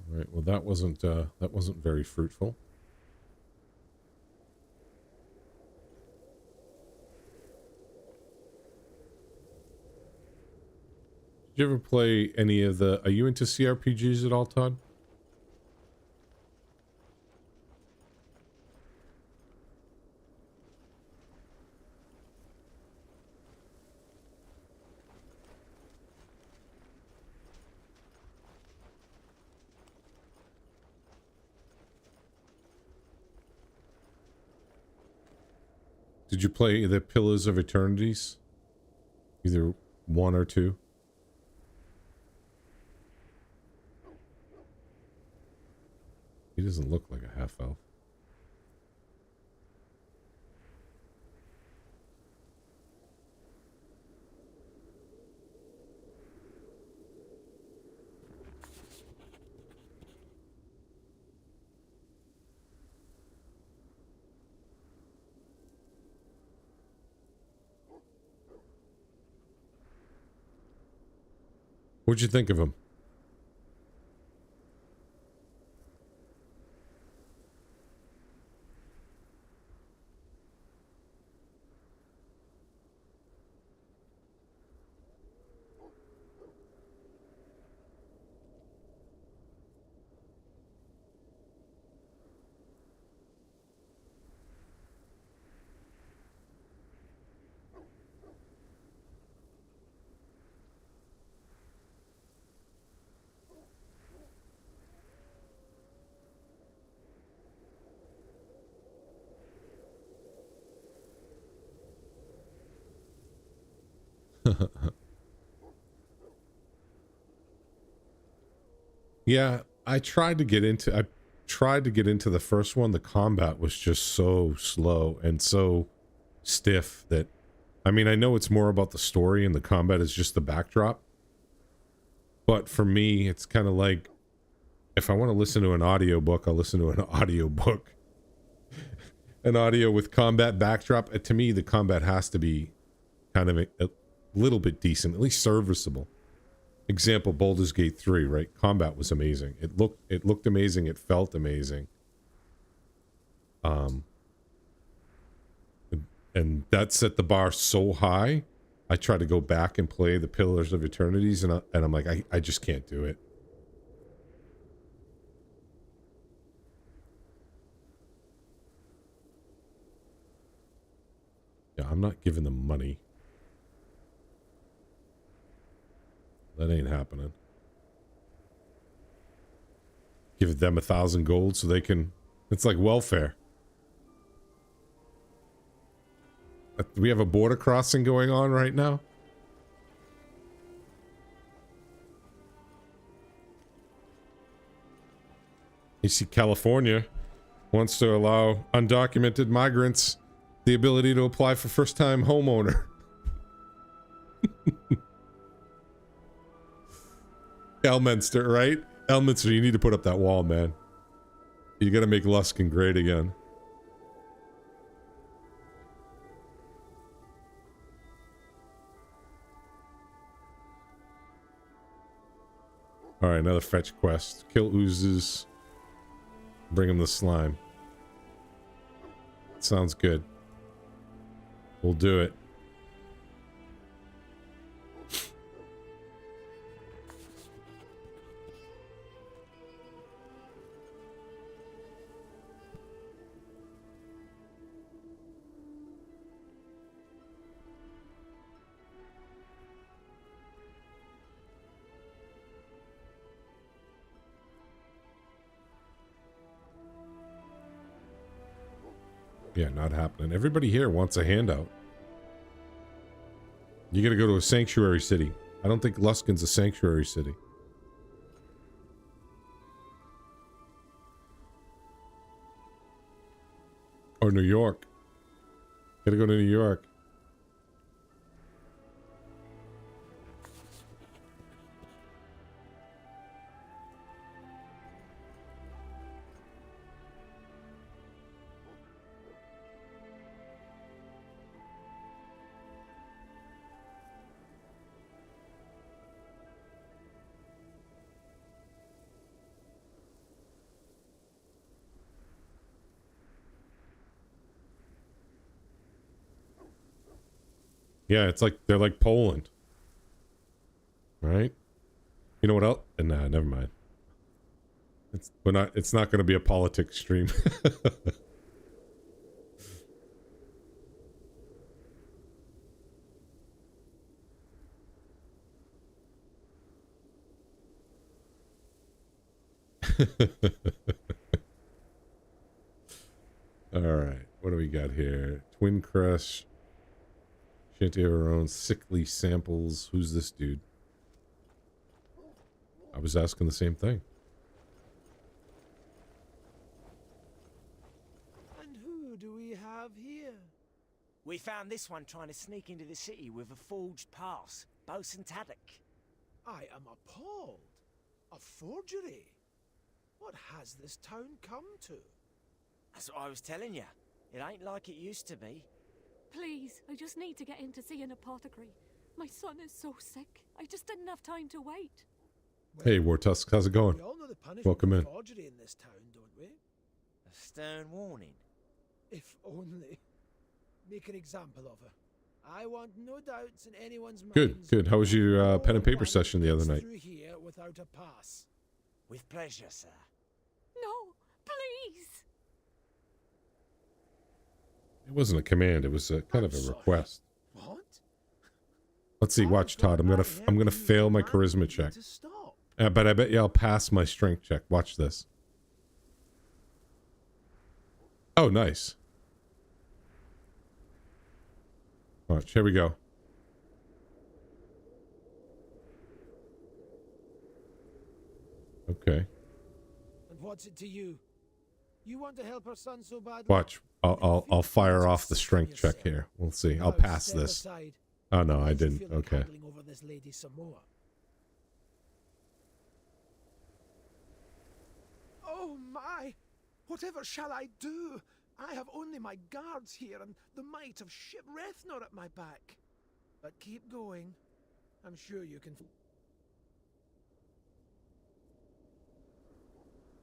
Right. Well, that wasn't very fruitful. Did you ever play any of the? Are you into CRPGs at all, Todd? Did you play the Pillars of Eternities? Either 1 or 2? He doesn't look like a half-elf. What'd you think of him? Yeah, I tried to get into the first one. The combat was just so slow and so stiff that, I mean, I know it's more about the story and the combat is just the backdrop. But for me, it's kind of like, if I want to listen to an audiobook, I'll listen to an audiobook. An audio with combat backdrop. To me, the combat has to be kind of a little bit decent, at least serviceable. Example, Baldur's Gate 3, right? Combat was amazing. It looked amazing. It felt amazing. And that set the bar so high. I try to go back and play the Pillars of Eternities, and I'm like, I just can't do it. Yeah, I'm not giving them money. That ain't happening. Give them 1,000 gold so they can... It's like welfare. Do we have a border crossing going on right now? You see, California wants to allow undocumented migrants the ability to apply for first-time homeowner. Elminster, right? Elminster, you need to put up that wall, man. You gotta make Luskan great again. Alright, another fetch quest. Kill oozes. Bring him the slime. Sounds good. We'll do it. Yeah, not happening. Everybody here wants a handout. You gotta go to a sanctuary city. I don't think Luskin's a sanctuary city. Or New York. Gotta go to New York. Yeah, it's like they're like Poland, right? You know what else? Nah, never mind. It's not going to be a politics stream. All right, what do we got here? Twin Crush. Shanty have our own sickly samples. Who's this dude? I was asking the same thing. And who do we have here? We found this one trying to sneak into the city with a forged pass. Bosun Taddock. I am appalled. A forgery? What has this town come to? That's what I was telling you. It ain't like it used to be. Please, I just need to get in to see an apothecary. My son is so sick. I just didn't have time to wait. Hey, Wartusk, how's it going? We all know the punishment Welcome for in. forgery in this town, don't we? A stern warning. If only. Make an example of her. I want no doubts in anyone's mind. Good, good. How was your pen and paper session the other night? Through here without a pass. With pleasure, sir. No, please. It wasn't a command. It was a kind of a request. What? Let's see. Watch, Todd. I'm gonna fail my charisma check. But I bet you I'll pass my strength check. Watch this. Oh, nice. Watch. Here we go. Okay. And what's it to you? You want to help her son so badly? Watch. I'll fire off the strength check here. We'll see. I'll pass this. Oh no, I didn't. Okay. Over this lady some more. Oh my! Whatever shall I do? I have only my guards here and the might of Ship Rethnor at my back. But keep going. I'm sure you can.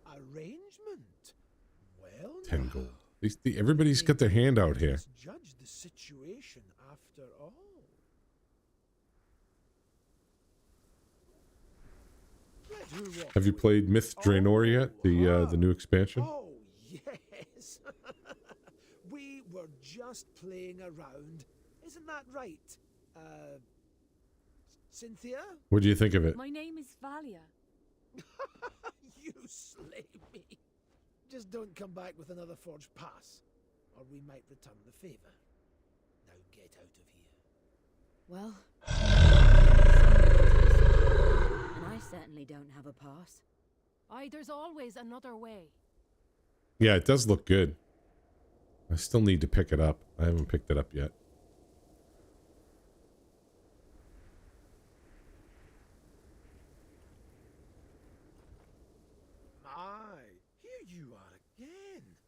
Arrangement. Well, 10 gold. Everybody's got their hand out here. let's judge the situation after all. Have you played Myth Draenor yet? The new expansion? Oh, yes. We were just playing around. Isn't that right? Cynthia? What do you think of it? My name is Valia. You slay me. Just don't come back with another forged pass, or we might return the favor. Now get out of here. Well, and I certainly don't have a pass. Aye, there's always another way. Yeah, it does look good. I still need to pick it up. I haven't picked it up yet.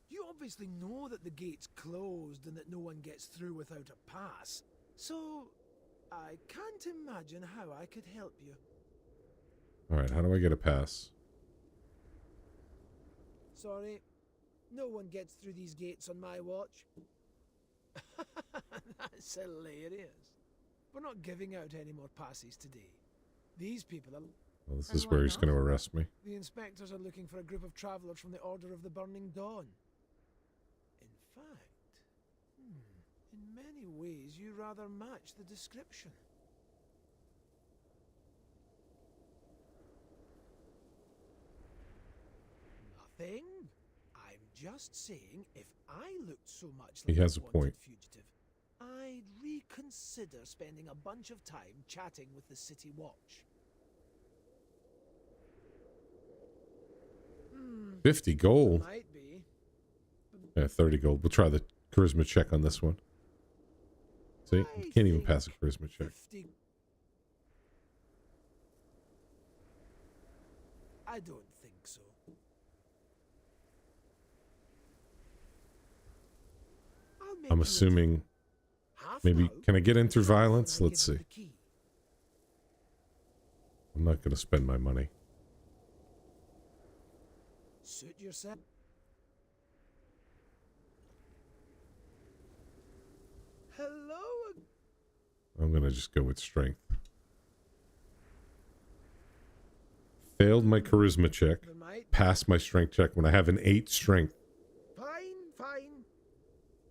You obviously know that the gate's closed and that no one gets through without a pass. So, I can't imagine how I could help you. Alright, how do I get a pass? Sorry, no one gets through these gates on my watch. That's hilarious. We're not giving out any more passes today. These people are... Well, this is where he's going to arrest me. The inspectors are looking for a group of travelers from the Order of the Burning Dawn. In fact, in many ways you rather match the description. Nothing. I'm just saying, if I looked so much like He has a a wanted point. fugitive, I'd reconsider spending a bunch of time chatting with the City Watch. 50 gold. Might be. Yeah, 30 gold. We'll try the charisma check on this one. See, you can't even pass a charisma check. 50. I don't think so. I'll make I'm you assuming half maybe, now, can I get in through half when violence? I Let's give you see. the key. I'm not going to spend my money. Suit yourself. Hello. I'm going to just go with strength. Failed my charisma check. Passed my strength check when I have an 8 strength. Fine.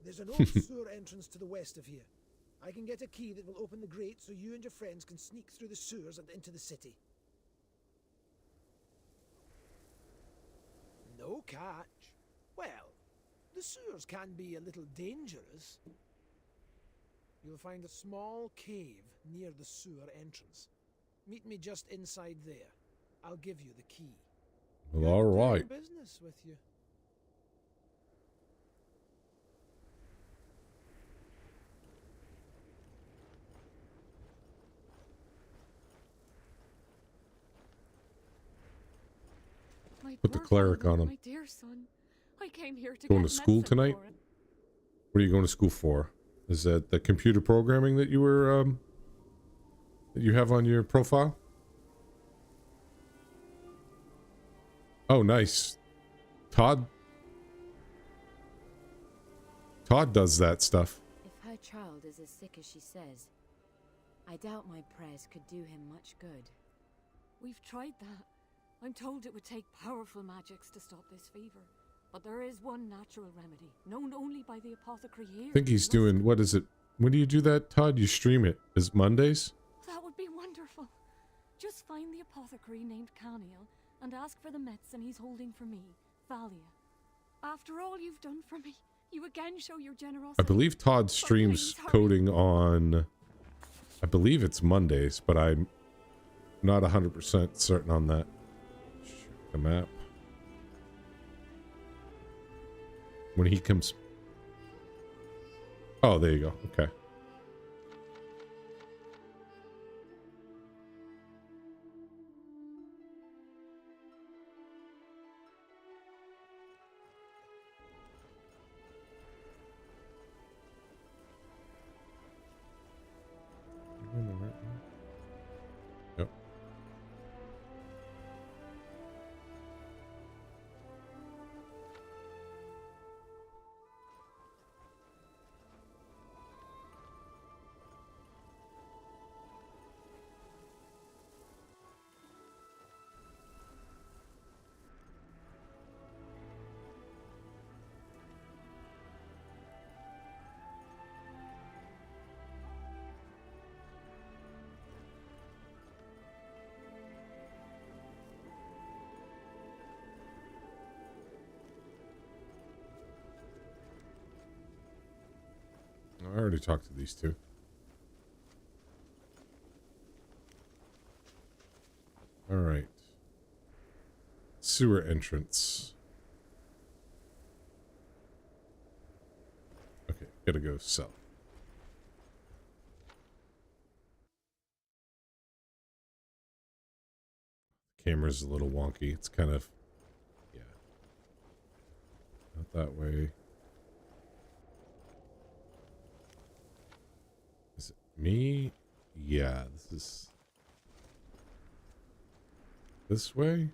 There's an old sewer entrance to the west of here. I can get a key that will open the grate so you and your friends can sneak through the sewers and into the city. No catch. Well, the sewers can be a little dangerous. You'll find a small cave near the sewer entrance. Meet me just inside there. I'll give you the key. Well, all right. Business with you. My Put the poor cleric father, on him. My dear son. I came here to Going get to school medicine tonight? for him. What are you going to school for? Is that the computer programming that you were, that you have on your profile? Oh, nice. Todd does that stuff. If her child is as sick as she says, I doubt my prayers could do him much good. We've tried that. I'm told it would take powerful magics to stop this fever. But there is one natural remedy, known only by the apothecary here. I think he's doing, what is it? When do you do that, Todd? You stream it. Is it Mondays? That would be wonderful. Just find the apothecary named Caniel and ask for the medicine he's holding for me, Valia. After all you've done for me, you again show your generosity. I believe Todd streams coding on, I believe it's Mondays, but I'm not 100% certain on that. Check the map. When he comes... Oh, there you go. Okay. Yep. I already talked to these two. All right. Sewer entrance. Okay, gotta go south. Camera's a little wonky. It's kind of, yeah. Not that way. Is it me? Yeah, this is this way.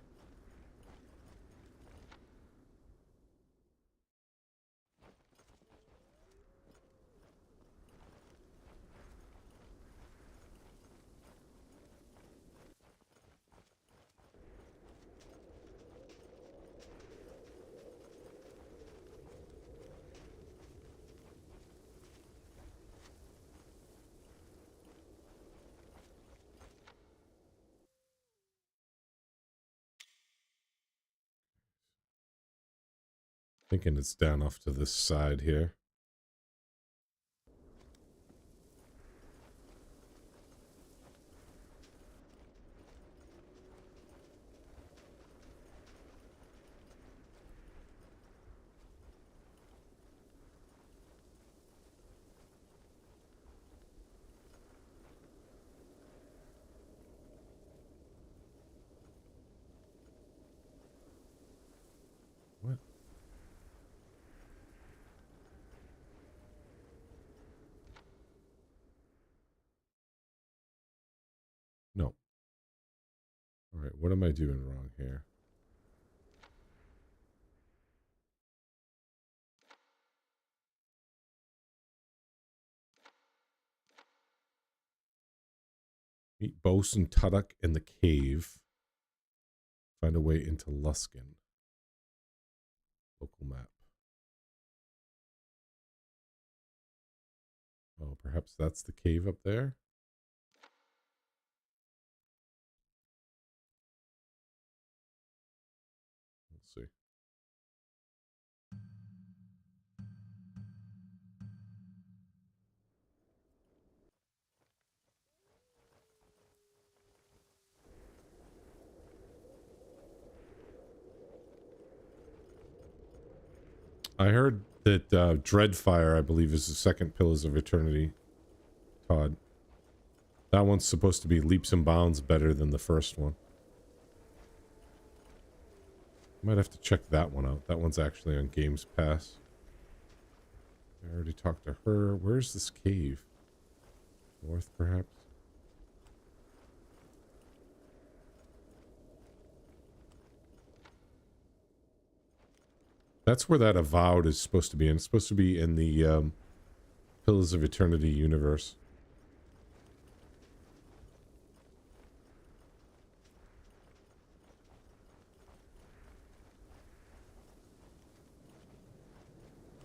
Thinking it's down off to this side here. Right, what am I doing wrong here? Meet Bosun Tuddock in the cave. Find a way into Luskan. Local map. Oh, perhaps that's the cave up there? Let's see. I heard that Dreadfire, I believe, is the second Pillars of Eternity, Todd. That one's supposed to be leaps and bounds better than the first one. Might have to check that one out. That one's actually on Games Pass. I already talked to her. Where's this cave? North, perhaps? That's where that Avowed is supposed to be in. It's supposed to be in the Pillars of Eternity universe.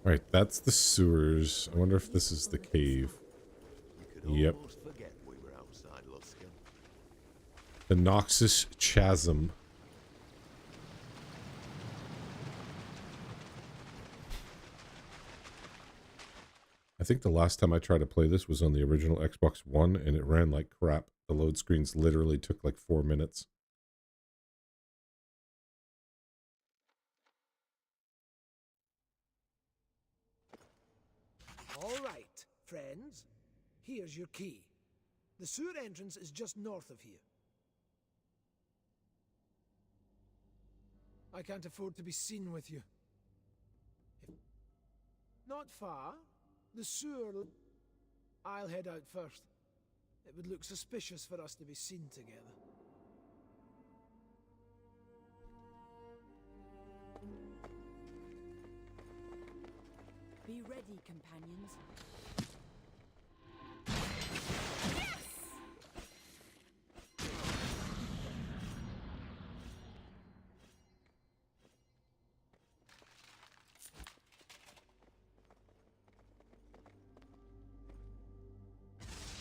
Right, that's the sewers. I wonder if this is the cave. Yep. We were outside Luskan. The Noxus Chasm. I think the last time I tried to play this was on the original Xbox One, and it ran like crap. The load screens literally took like 4 minutes. All right, friends. Here's your key. The sewer entrance is just north of here. I can't afford to be seen with you. Not far. The sewer... I'll head out first. It would look suspicious for us to be seen together. Be ready, companions.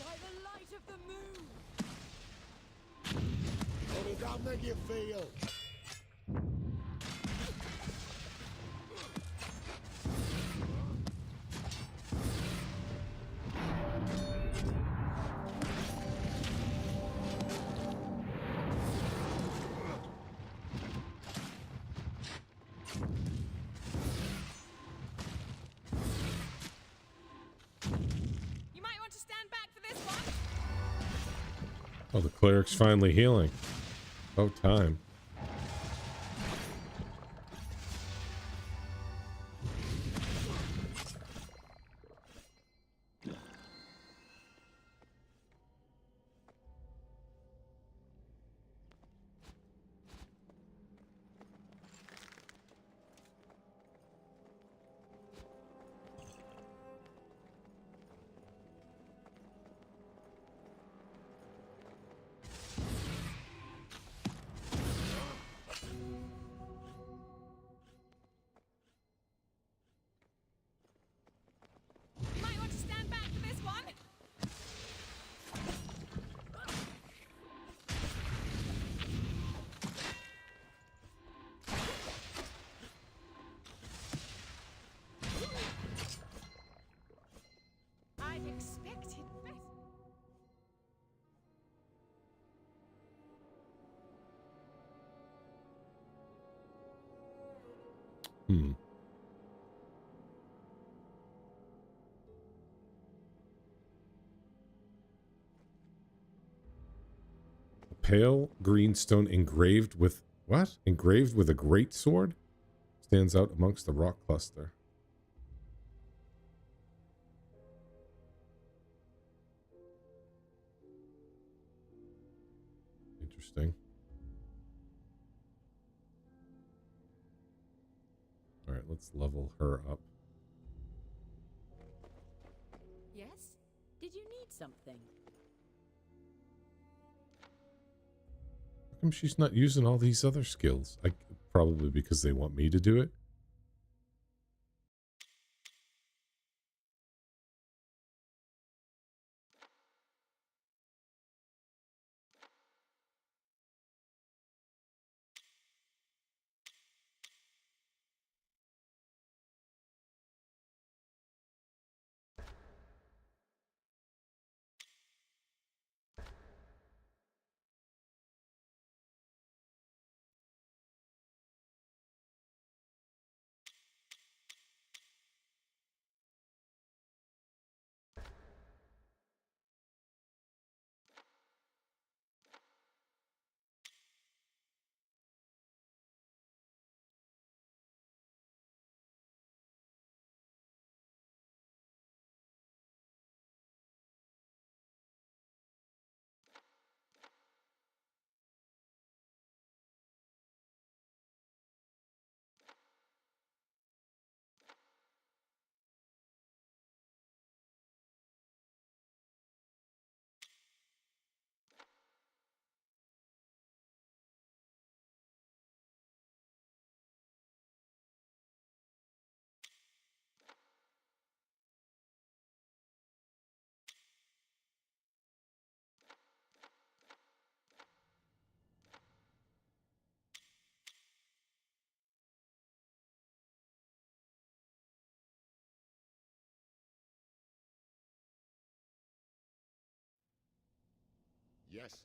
By the light of the moon! What does that make you feel? You might want to stand back for this one. Oh, the cleric's finally healing. Oh, time. You might want to stand back for this one. I'd expected better. Hmm. A pale green stone engraved with what? Engraved with a great sword? Stands out amongst the rock cluster. Interesting. let's level her up. Yes? Did you need something? How come she's not using all these other skills? Probably because they want me to do it. Yes.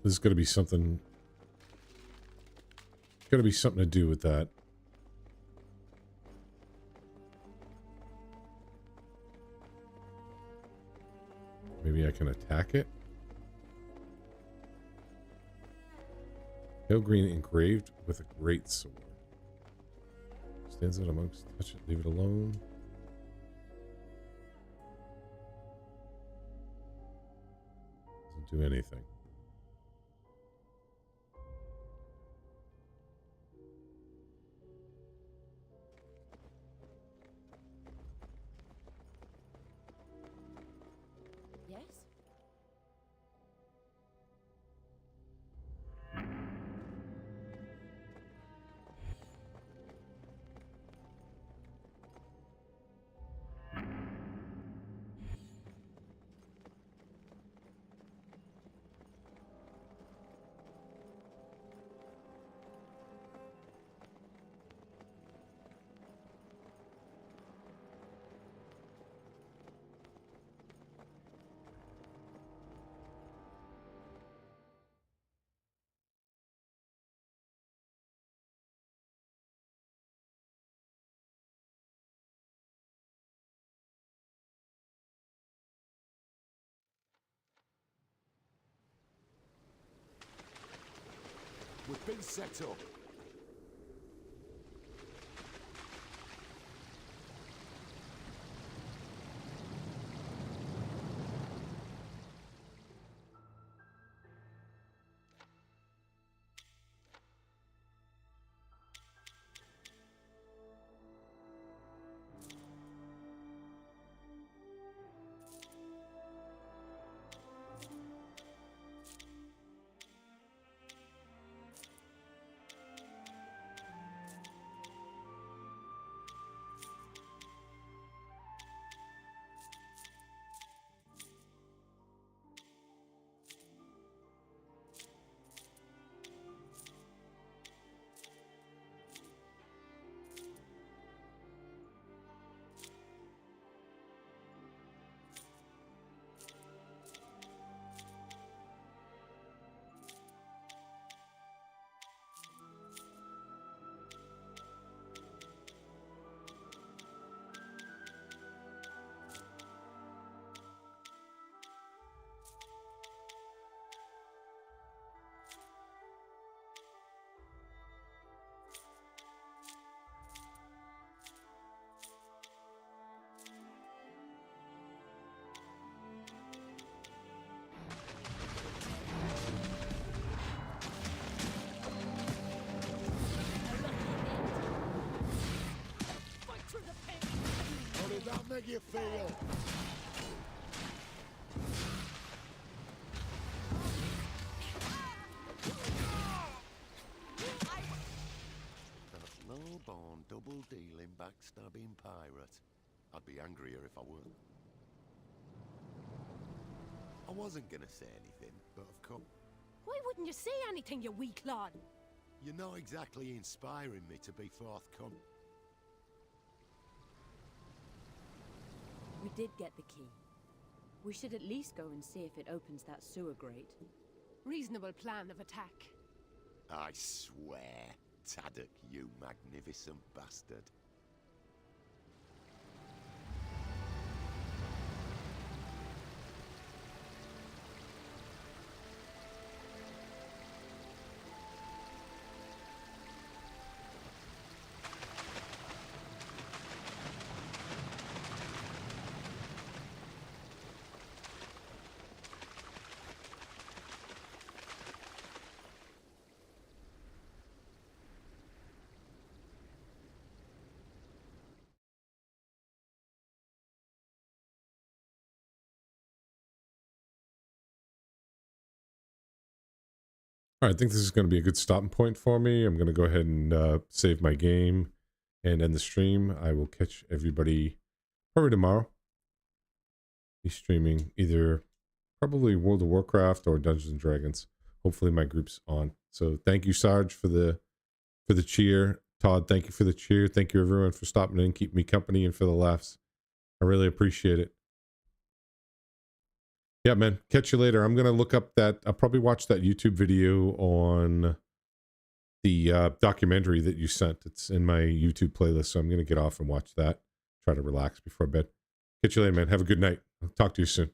There's got to be something. Got to be something to do with that. Maybe I can attack it. Pale green engraved with a great sword. Stands out amongst. Touch it. Leave it alone. Doesn't do anything. Yes? been set up. How did that make you feel? That low-born, double-dealing, backstabbing pirate. I'd be angrier if I weren't. I wasn't gonna say anything, but of course... Why wouldn't you say anything, you weak lad? You're not exactly inspiring me to be forthcoming. We did get the key. We should at least go and see if it opens that sewer grate. Reasonable plan of attack. I swear, Taddock, you magnificent bastard. All right, I think this is going to be a good stopping point for me. I'm going to go ahead and save my game and end the stream. I will catch everybody probably tomorrow. Be streaming either probably World of Warcraft or Dungeons and Dragons. Hopefully my group's on. So thank you, Sarge, for the cheer. Todd, thank you for the cheer. Thank you everyone for stopping in, keeping me company, and for the laughs. I really appreciate it. Yeah, man. Catch you later. I'm going to look up that. I'll probably watch that YouTube video on the documentary that you sent. It's in my YouTube playlist, so I'm going to get off and watch that. Try to relax before bed. Catch you later, man. Have a good night. I'll talk to you soon.